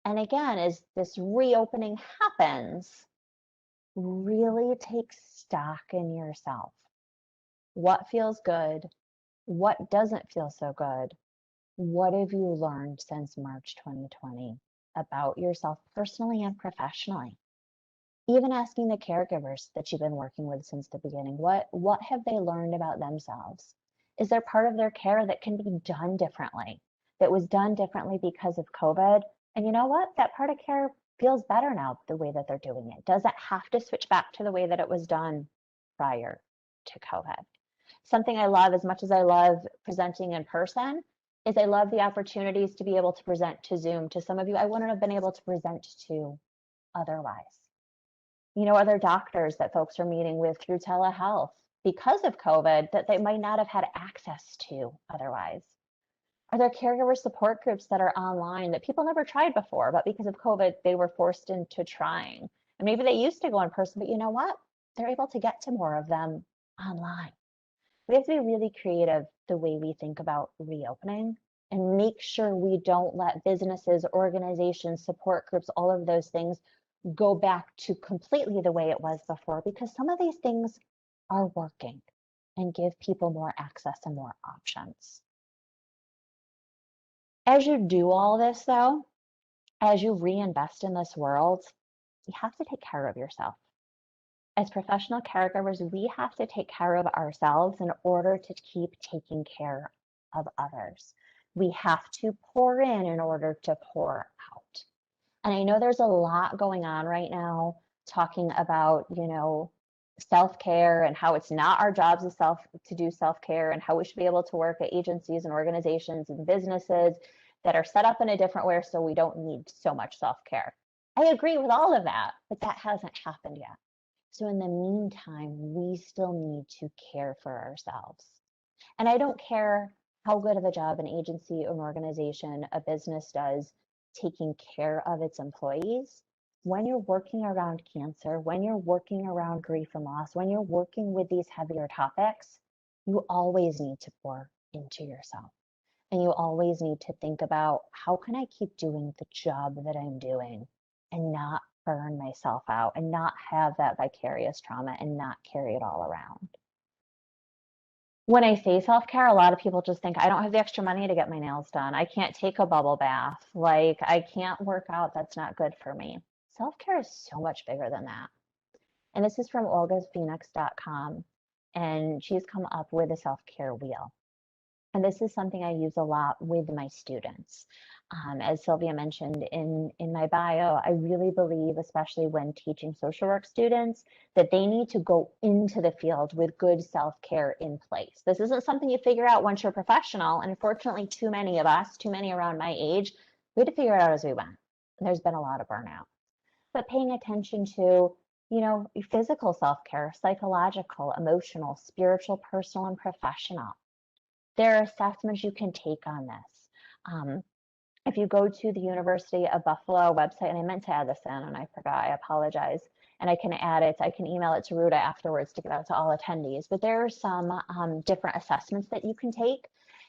And again, as this reopening happens, really take stock in yourself. What feels good? What doesn't feel so good? What have you learned since March 2020 about yourself personally and professionally? Even asking the caregivers that you've been working with since the beginning, what have they learned about themselves? Is there part of their care that can be done differently, that was done differently because of COVID? And you know what? That part of care feels better now the way that they're doing it. Does it have to switch back to the way that it was done prior to COVID? Something I love, as much as I love presenting in person, is I love the opportunities to be able to present to Zoom to some of you I wouldn't have been able to present to otherwise. Other doctors that folks are meeting with through telehealth because of COVID that they might not have had access to otherwise. Are there caregiver support groups that are online that people never tried before, but because of COVID, they were forced into trying? And maybe they used to go in person, but you know what? They're able to get to more of them online. We have to be really creative the way we think about reopening and make sure we don't let businesses, organizations, support groups, all of those things go back to completely the way it was before, because some of these things are working and give people more access and more options. As you do all this, though, as you reinvest in this world, you have to take care of yourself. As professional caregivers, we have to take care of ourselves in order to keep taking care of others. We have to pour in order to pour out. And I know there's a lot going on right now talking about, self-care and how it's not our jobs to do self-care, and how we should be able to work at agencies and organizations and businesses that are set up in a different way so we don't need so much self-care. I agree with all of that, but that hasn't happened yet. So in the meantime, we still need to care for ourselves. And I don't care how good of a job an agency, an organization, a business does taking care of its employees. When you're working around cancer, when you're working around grief and loss, when you're working with these heavier topics, you always need to pour into yourself. And you always need to think about, how can I keep doing the job that I'm doing and not burn myself out and not have that vicarious trauma and not carry it all around? When I say self-care, a lot of people just think, I don't have the extra money to get my nails done. I can't take a bubble bath. Like, I can't work out. That's not good for me. Self-care is so much bigger than that. And this is from olgasphoenix.com. And she's come up with a self-care wheel. And this is something I use a lot with my students. As Sylvia mentioned in my bio, I really believe, especially when teaching social work students, that they need to go into the field with good self-care in place. This isn't something you figure out once you're a professional. And unfortunately, too many of us, too many around my age, we had to figure it out as we went. And there's been a lot of burnout. But paying attention to, physical self-care, psychological, emotional, spiritual, personal, and professional. There are assessments you can take on this. If you go to the University of Buffalo website, and I meant to add this in and I forgot, I apologize, and I can add it, I can email it to Ruta afterwards to get out to all attendees, but there are some different assessments that you can take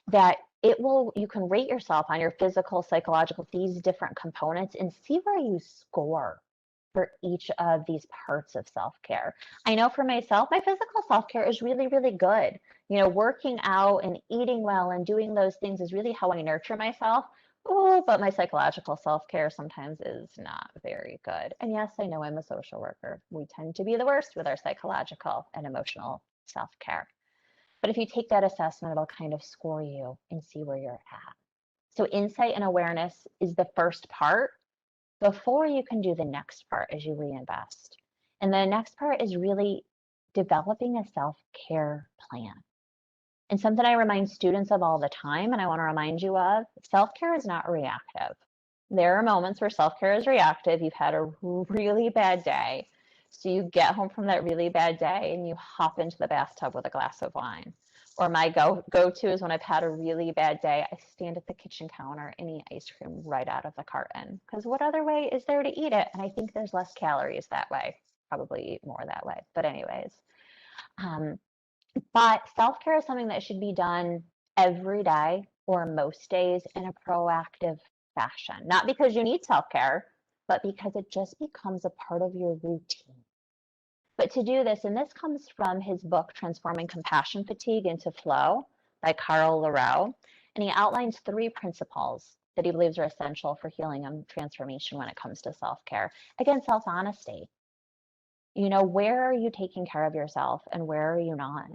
that you can rate yourself on your physical, psychological, these different components, and see where you score for each of these parts of self-care. I know for myself, my physical self-care is really, really good. Working out and eating well and doing those things is really how I nurture myself. Oh, but my psychological self-care sometimes is not very good. And yes, I know I'm a social worker. We tend to be the worst with our psychological and emotional self-care. But if you take that assessment, it'll kind of score you and see where you're at. So insight and awareness is the first part before you can do the next part as you reinvest. And the next part is really developing a self-care plan. And something I remind students of all the time, and I want to remind you of, self-care is not reactive. There are moments where self-care is reactive. You've had a really bad day. So you get home from that really bad day and you hop into the bathtub with a glass of wine. Or my go-to is when I've had a really bad day, I stand at the kitchen counter and eat ice cream right out of the carton. Because what other way is there to eat it? And I think there's less calories that way. Probably eat more that way. But anyways, um, but self-care is something that should be done every day or most days in a proactive fashion. Not because you need self-care, but because it just becomes a part of your routine. But to do this, and this comes from his book, Transforming Compassion Fatigue into Flow by Carl Laroe, and he outlines 3 principles that he believes are essential for healing and transformation when it comes to self-care. Again, self-honesty. Where are you taking care of yourself and where are you not?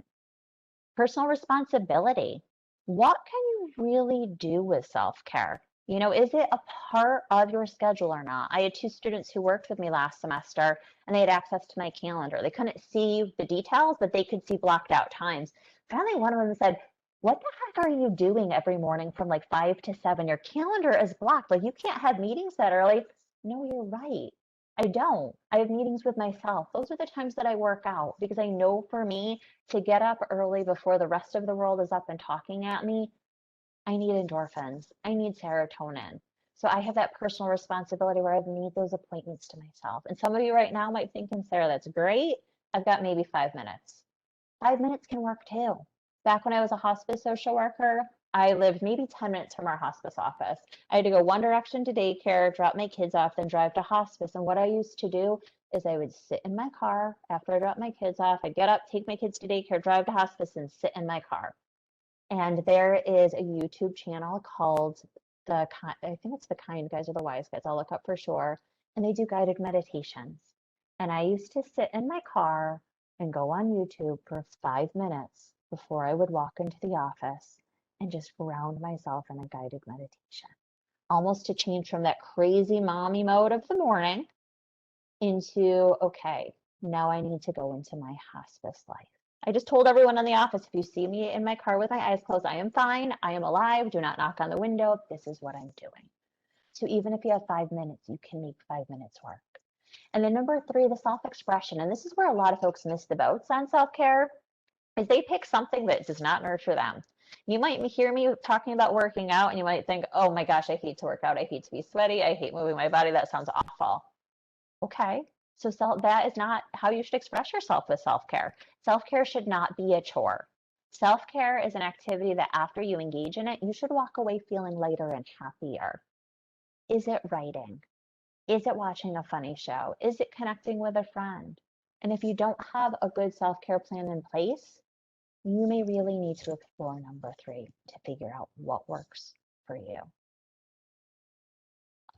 Personal responsibility. What can you really do with self-care? Is it a part of your schedule or not? I had 2 students who worked with me last semester and they had access to my calendar. They couldn't see the details, but they could see blocked out times. Finally, one of them said, what the heck are you doing every morning from like 5 to 7? Your calendar is blocked. Like you can't have meetings that early. No, you're right. I don't. I have meetings with myself. Those are the times that I work out because I know for me, to get up early before the rest of the world is up and talking at me, I need endorphins. I need serotonin. So I have that personal responsibility where I've made those appointments to myself. And some of you right now might think, Sarah, that's great. I've got maybe 5 minutes. 5 minutes can work too. Back when I was a hospice social worker, I lived maybe 10 minutes from our hospice office. I had to go one direction to daycare, drop my kids off, then drive to hospice. And what I used to do is I would sit in my car after I dropped my kids off. I'd get up, take my kids to daycare, drive to hospice, and sit in my car. And there is a YouTube channel called I think it's The Kind Guys or The Wise Guys. I'll look up for sure. And they do guided meditations. And I used to sit in my car and go on YouTube for 5 minutes before I would walk into the office and just ground myself in a guided meditation, almost to change from that crazy mommy mode of the morning into, okay, now I need to go into my hospice life. I just told everyone in the office, if you see me in my car with my eyes closed, I am fine. I am alive. Do not knock on the window. This is what I'm doing. So even if you have 5 minutes, you can make 5 minutes work. And then number 3, the self-expression. And this is where a lot of folks miss the boats on self-care, is they pick something that does not nurture them. You might hear me talking about working out and you might think, oh my gosh, I hate to work out. I hate to be sweaty. I hate moving my body. That sounds awful. Okay, so that is not how you should express yourself with self-care. Self-care should not be a chore. Self-care is an activity that after you engage in it, you should walk away feeling lighter and happier. Is it writing? Is it watching a funny show? Is it connecting with a friend? And if you don't have a good self-care plan in place, you may really need to explore number 3 to figure out what works for you.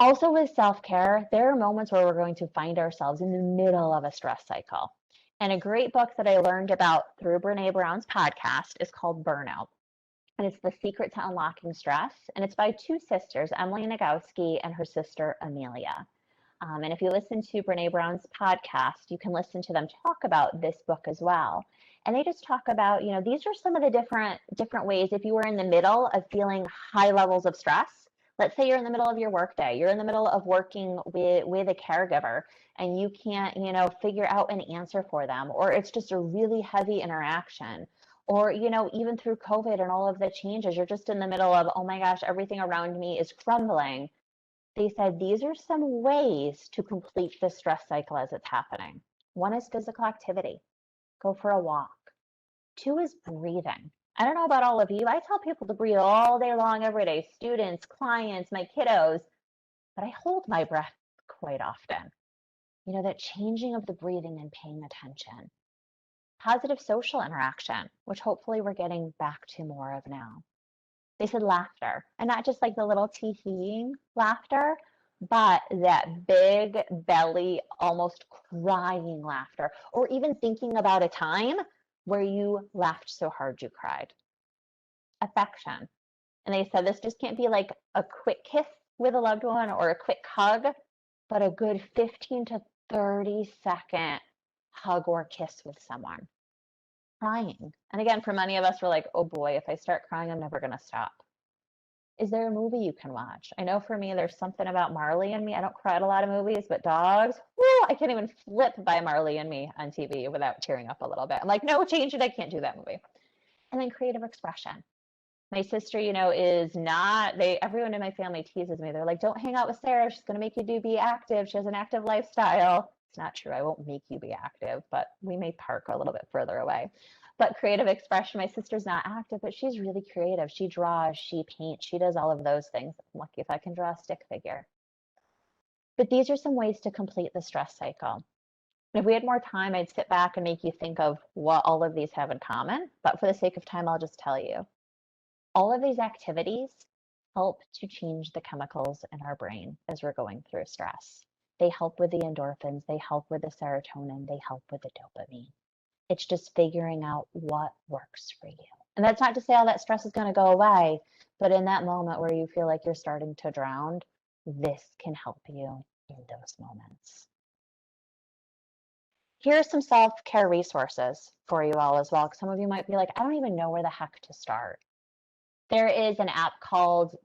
Also with self-care, there are moments where we're going to find ourselves in the middle of a stress cycle. And a great book that I learned about through Brene Brown's podcast is called Burnout. And it's The Secret to Unlocking Stress. And it's by 2 sisters, Emily Nagoski and her sister, Amelia. And if you listen to Brene Brown's podcast, you can listen to them talk about this book as well. And they just talk about, these are some of the different ways if you were in the middle of feeling high levels of stress. Let's say you're in the middle of your workday, you're in the middle of working with a caregiver and you can't, figure out an answer for them, or it's just a really heavy interaction. Or, even through COVID and all of the changes, you're just in the middle of, oh my gosh, everything around me is crumbling. They said these are some ways to complete the stress cycle as it's happening. 1 is physical activity. Go for a walk. 2 is breathing. I don't know about all of you. I tell people to breathe all day long, every day, students, clients, my kiddos, but I hold my breath quite often. That changing of the breathing and paying attention. Positive social interaction, which hopefully we're getting back to more of now. They said laughter, and not just like the little tee-heeing laughter, but that big belly, almost crying laughter, or even thinking about a time where you laughed so hard you cried. Affection. And they said this just can't be like a quick kiss with a loved one or a quick hug, but a good 15 to 30 second hug or kiss with someone. crying. And again, for many of us, we're like, oh boy, if I start crying, I'm never going to stop. Is there a movie you can watch? I know for me, there's something about Marley and Me. I don't cry at a lot of movies, but dogs, whoo, I can't even flip by Marley and Me on TV without tearing up a little bit. I'm like, no, change it. I can't do that movie. And then creative expression. My sister, is not, everyone in my family teases me. They're like, don't hang out with Sarah. She's going to make you be active. She has an active lifestyle. It's not true. I won't make you be active, but we may park a little bit further away. But creative expression, my sister's not active, but she's really creative. She draws, she paints, she does all of those things. I'm lucky if I can draw a stick figure. But these are some ways to complete the stress cycle. If we had more time, I'd sit back and make you think of what all of these have in common. But for the sake of time, I'll just tell you. All of these activities help to change the chemicals in our brain as we're going through stress. They help with the endorphins, they help with the serotonin, they help with the dopamine. It's just figuring out what works for you. And that's not to say all that stress is going to go away, but in that moment where you feel like you're starting to drown, this can help you in those moments. Here are some self-care resources for you all as well, because some of you might be like, I don't even know where the heck to start. There is an app called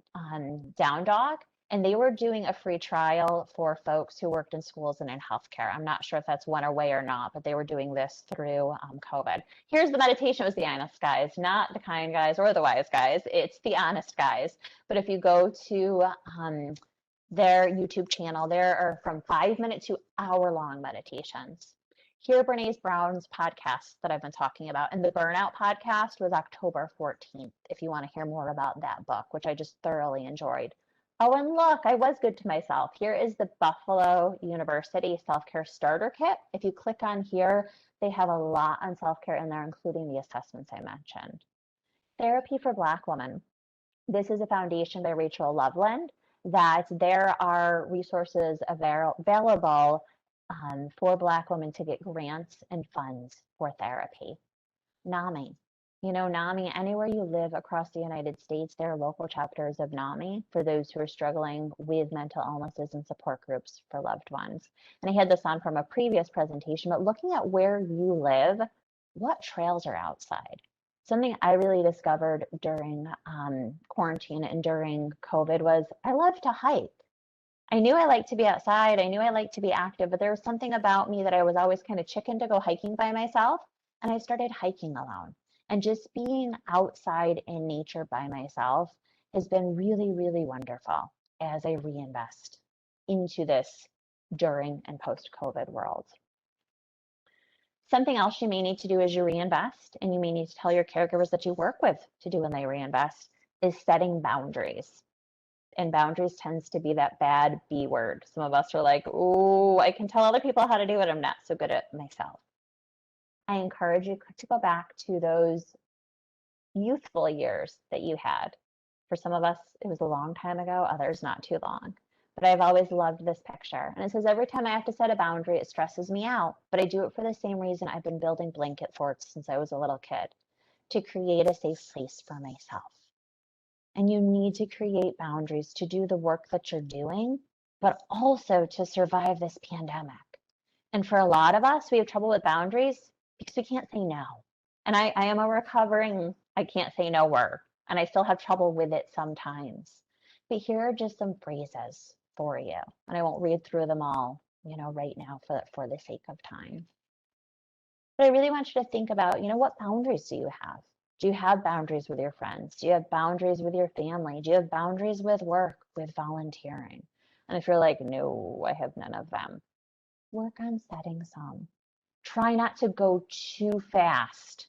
Down Dog, and they were doing a free trial for folks who worked in schools and in healthcare. I'm not sure if that's went away or not, but they were doing this through COVID. Here's the meditation. It was the honest guys, not the kind guys or the wise guys. It's the honest guys. But if you go to their YouTube channel, there are from 5-minute to hour-long meditations. Hear Brene Brown's podcast that I've been talking about. And the Burnout podcast was October 14th, if you want to hear more about that book, which I just thoroughly enjoyed. Oh, and look, I was good to myself. Here is the Buffalo University Self-Care Starter Kit. If you click on here, they have a lot on self-care in there, including the assessments I mentioned. Therapy for Black Women. This is a foundation by Rachel Loveland that there are resources available for Black women to get grants and funds for therapy. NAMI. NAMI, anywhere you live across the United States, there are local chapters of NAMI for those who are struggling with mental illnesses and support groups for loved ones. And I had this on from a previous presentation, but looking at where you live, what trails are outside? Something I really discovered during quarantine and during COVID was I love to hike. I knew I liked to be outside. I knew I liked to be active, but there was something about me that I was always kind of chicken to go hiking by myself. And I started hiking alone. And just being outside in nature by myself has been really, really wonderful as I reinvest into this during and post-COVID world. Something else you may need to do as you reinvest, and you may need to tell your caregivers that you work with to do when they reinvest, is setting boundaries. And boundaries tends to be that bad B word. Some of us are like, oh, I can tell other people how to do it. I'm not so good at myself. I encourage you to go back to those youthful years that you had. For some of us, it was a long time ago, others not too long. But I've always loved this picture. And it says, every time I have to set a boundary, it stresses me out. But I do it for the same reason I've been building blanket forts since I was a little kid, to create a safe place for myself. And you need to create boundaries to do the work that you're doing, but also to survive this pandemic. And for a lot of us, we have trouble with boundaries because we can't say no. And I am a recovering, I can't say no word, and I still have trouble with it sometimes. But here are just some phrases for you. And I won't read through them all, right now for the sake of time. But I really want you to think about, what boundaries do you have? Do you have boundaries with your friends? Do you have boundaries with your family? Do you have boundaries with work, with volunteering? And if you're like, no, I have none of them, work on setting some. Try not to go too fast.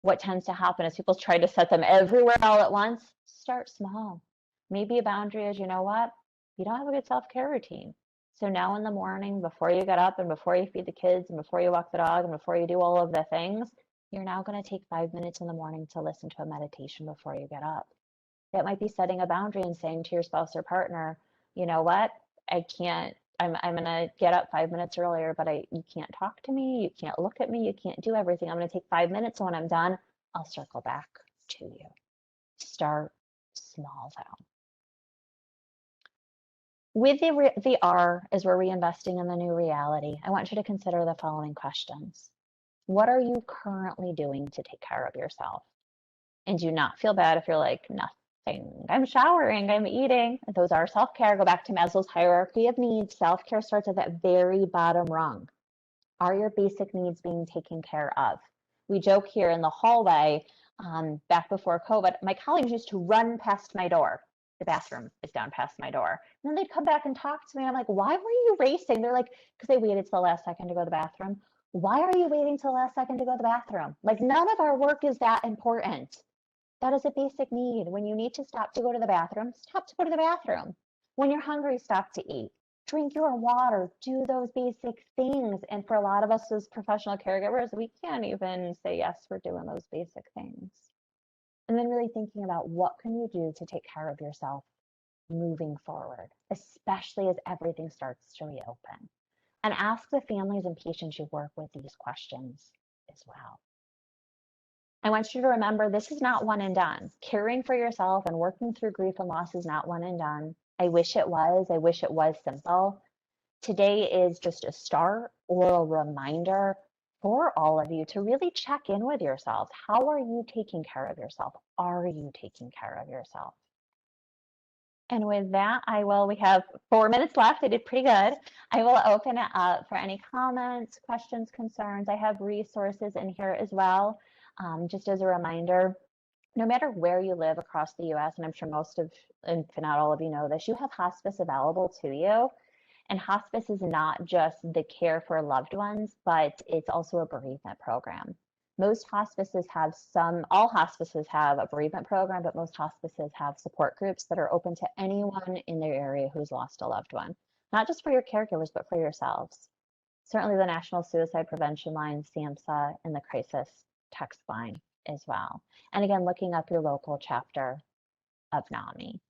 What tends to happen is people try to set them everywhere all at once. Start small. Maybe a boundary is, you know what? You don't have a good self-care routine. So now in the morning, before you get up and before you feed the kids and before you walk the dog and before you do all of the things, you're now going to take 5 minutes in the morning to listen to a meditation before you get up. That might be setting a boundary and saying to your spouse or partner, you know what? I'm going to get up 5 minutes earlier, but you can't talk to me. You can't look at me. You can't do everything. I'm going to take 5 minutes. And when I'm done, I'll circle back to you. Start small though. With the R, as we're reinvesting in the new reality, I want you to consider the following questions. What are you currently doing to take care of yourself? And do not feel bad if you're like, nothing. I'm showering, I'm eating. Those are self-care. Go back to Maslow's hierarchy of needs. Self-care starts at that very bottom rung. Are your basic needs being taken care of? We joke here in the hallway, back before COVID, my colleagues used to run past my door. The bathroom is down past my door. And then they'd come back and talk to me. I'm like, why were you racing? They're like, because they waited till the last second to go to the bathroom. Why are you waiting till the last second to go to the bathroom? Like, none of our work is that important. That is a basic need. When you need to stop to go to the bathroom, stop to go to the bathroom. When you're hungry, stop to eat. Drink your water, do those basic things. And for a lot of us as professional caregivers, we can't even say, yes, we're doing those basic things. And then really thinking about what can you do to take care of yourself moving forward, especially as everything starts to reopen. And ask the families and patients you work with these questions as well. I want you to remember this is not one and done. Caring for yourself and working through grief and loss is not one and done. I wish it was. I wish it was simple. Today is just a start or a reminder for all of you to really check in with yourselves. How are you taking care of yourself? Are you taking care of yourself? And with that, we have 4 minutes left. I did pretty good. I will open it up for any comments, questions, concerns. I have resources in here as well. Just as a reminder, no matter where you live across the US, and I'm sure most of, if not all of you know this, you have hospice available to you. And hospice is not just the care for loved ones, but it's also a bereavement program. Most hospices have all hospices have a bereavement program, but most hospices have support groups that are open to anyone in their area who's lost a loved one, not just for your caregivers, but for yourselves. Certainly the National Suicide Prevention Line, SAMHSA, and the Crisis Text Line as well. And again, looking up your local chapter of NAMI.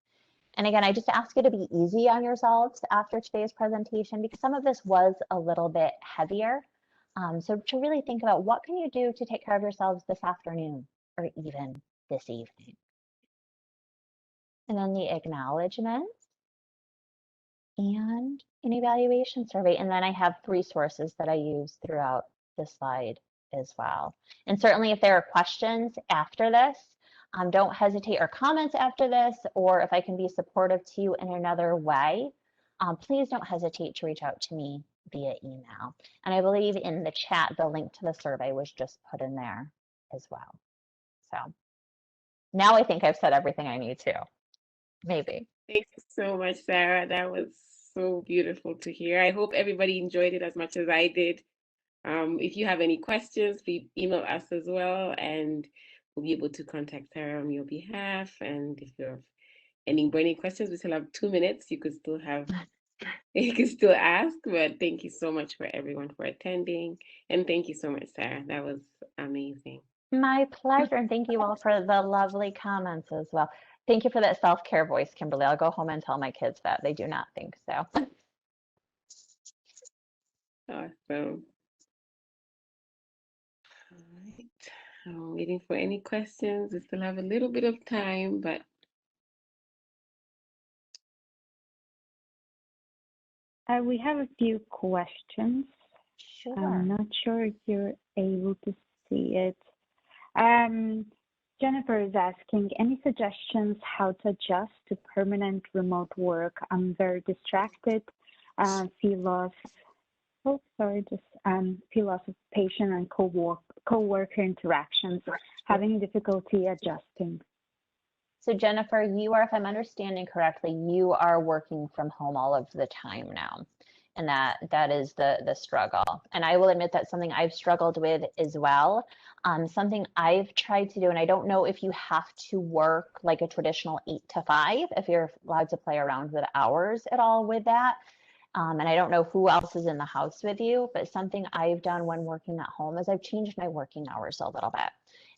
And again, I just ask you to be easy on yourselves after today's presentation, because some of this was a little bit heavier. So to really think about what can you do to take care of yourselves this afternoon or even this evening. And then the acknowledgements and an evaluation survey. And then I have resources that I use throughout the slide as well. And certainly if there are questions after this, don't hesitate, or comments after this, or if I can be supportive to you in another way, please don't hesitate to reach out to me via email. And I believe in the chat, the link to the survey was just put in there as well. So now I think I've said everything I need to, maybe. Thank you so much, Sarah. That was so beautiful to hear. I hope everybody enjoyed it as much as I did. If you have any questions, please email us as well, and we'll be able to contact Sarah on your behalf. And if you have any burning questions, we still have 2 minutes. You could still ask. But thank you so much for everyone for attending, and thank you so much, Sarah. That was amazing. My pleasure, and thank you all for the lovely comments as well. Thank you for that self-care voice, Kimberly. I'll go home and tell my kids that. They do not think so. Awesome. All right. I'm waiting for any questions. We still have a little bit of time, but We have a few questions. Sure. I'm not sure if you're able to see it. Jennifer is asking, any suggestions how to adjust to permanent remote work? I'm very distracted, feel loss. Feel loss of patient and co-worker interactions, having difficulty adjusting. So Jennifer, you are, if I'm understanding correctly, you are working from home all of the time now. And that is the struggle. And I will admit that's something I've struggled with as well. Something I've tried to do, and I don't know if you have to work like a traditional 8 to 5, if you're allowed to play around with hours at all with that. And I don't know who else is in the house with you, but something I've done when working at home is I've changed my working hours a little bit,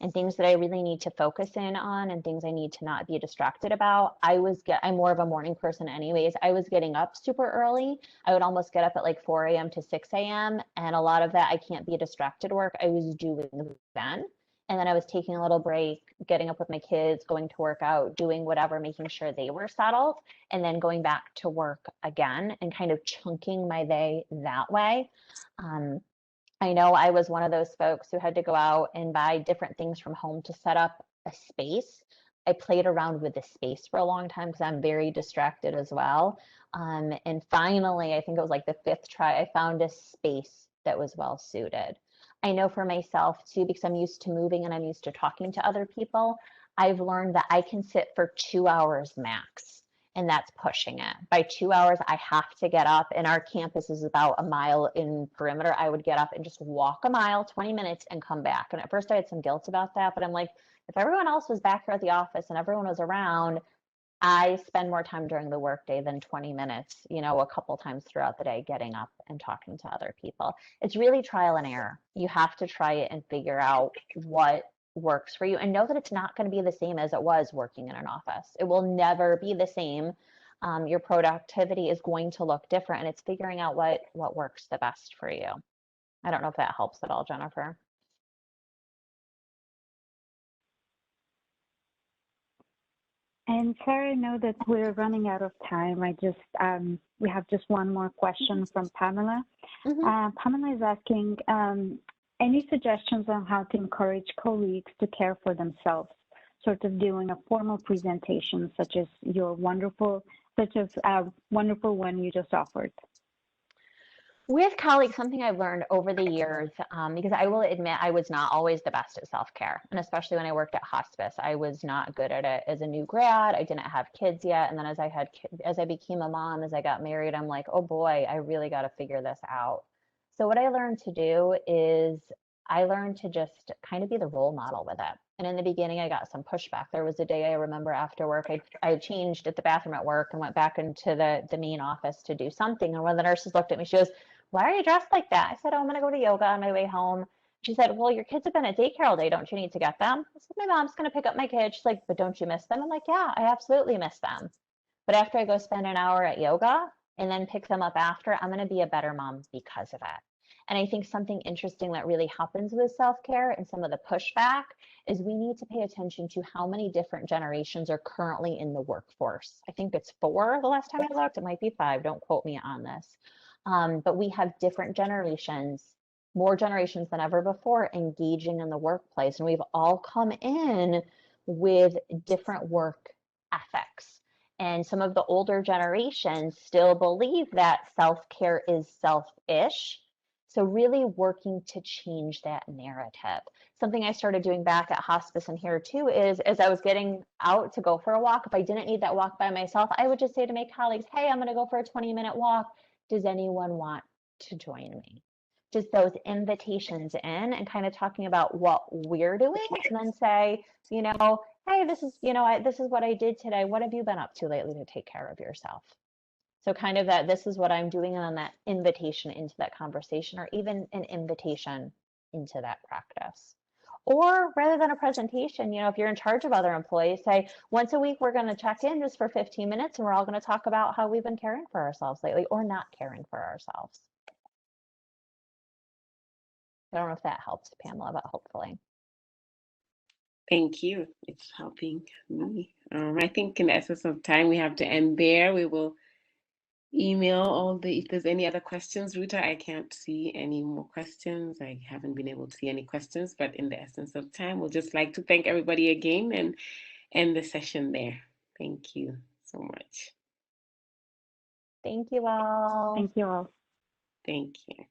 and things that I really need to focus in on and things I need to not be distracted about. I'm more of a morning person anyways. I was getting up super early. I would almost get up at like 4 a.m. to 6 a.m. And a lot of that I can't be distracted work I was doing then. And then I was taking a little break, getting up with my kids, going to work out, doing whatever, making sure they were settled, and then going back to work again and kind of chunking my day that way. I I know I was one of those folks who had to go out and buy different things from home to set up a space. I played around with the space for a long time because I'm very distracted as well. And finally, I think it was like the 5th try, I found a space that was well suited. I know for myself too, because I'm used to moving and I'm used to talking to other people, I've learned that I can sit for 2 hours max, and that's pushing it. By 2 hours, I have to get up, and our campus is about a mile in perimeter. I would get up and just walk a mile, 20 minutes, and come back. And at first, I had some guilt about that, but I'm like, if everyone else was back here at the office and everyone was around, I spend more time during the workday than 20 minutes, you know, a couple times throughout the day getting up and talking to other people. It's really trial and error. You have to try it and figure out what works for you, and know that it's not going to be the same as it was working in an office. It will never be the same. Your productivity is going to look different, and it's figuring out what works the best for you. I don't know if that helps at all, Jennifer. And Sarah, I know that we're running out of time. We have just one more question from Pamela. Pamela is asking, any suggestions on how to encourage colleagues to care for themselves, sort of doing a formal presentation, such as wonderful one you just offered? With colleagues, something I've learned over the years, because I will admit I was not always the best at self-care, and especially when I worked at hospice, I was not good at it as a new grad. I didn't have kids yet, and then as I became a mom, as I got married, I'm like, oh boy, I really got to figure this out. So what I learned to do is I learned to just kind of be the role model with it. And in the beginning, I got some pushback. There was a day I remember after work, I changed at the bathroom at work and went back into the main office to do something, and one of the nurses looked at me. She goes, why are you dressed like that? I said, oh, I'm going to go to yoga on my way home. She said, well, your kids have been at daycare all day. Don't you need to get them? I said, my mom's going to pick up my kids. She's like, but don't you miss them? I'm like, yeah, I absolutely miss them. But after I go spend an hour at yoga and then pick them up after, I'm going to be a better mom because of it. And I think something interesting that really happens with self-care and some of the pushback is we need to pay attention to how many different generations are currently in the workforce. I think it's 4 the last time I looked. It might be 5. Don't quote me on this. But we have different generations, more generations than ever before, engaging in the workplace. And we've all come in with different work ethics. And some of the older generations still believe that self-care is selfish. So really working to change that narrative. Something I started doing back at hospice and here too is as I was getting out to go for a walk, if I didn't need that walk by myself, I would just say to my colleagues, hey, I'm going to go for a 20-minute walk. Does anyone want to join me? Just those invitations in and kind of talking about what we're doing, and then say, you know, hey, this is, you know, this is what I did today. What have you been up to lately to take care of yourself? So kind of that this is what I'm doing, and then that invitation into that conversation, or even an invitation into that practice. Or rather than a presentation, you know, if you're in charge of other employees, say once a week, we're going to check in just for 15 minutes and we're all going to talk about how we've been caring for ourselves lately or not caring for ourselves. I don't know if that helps, Pamela, but hopefully. Thank you. It's helping me. I think in the essence of time, we have to end there. We will email if there's any other questions, Ruta. I can't see any more questions. I haven't been able to see any questions, but in the essence of time, we'll just like to thank everybody again and end the session there. Thank you so much. Thank you all. Thank you all. Thank you.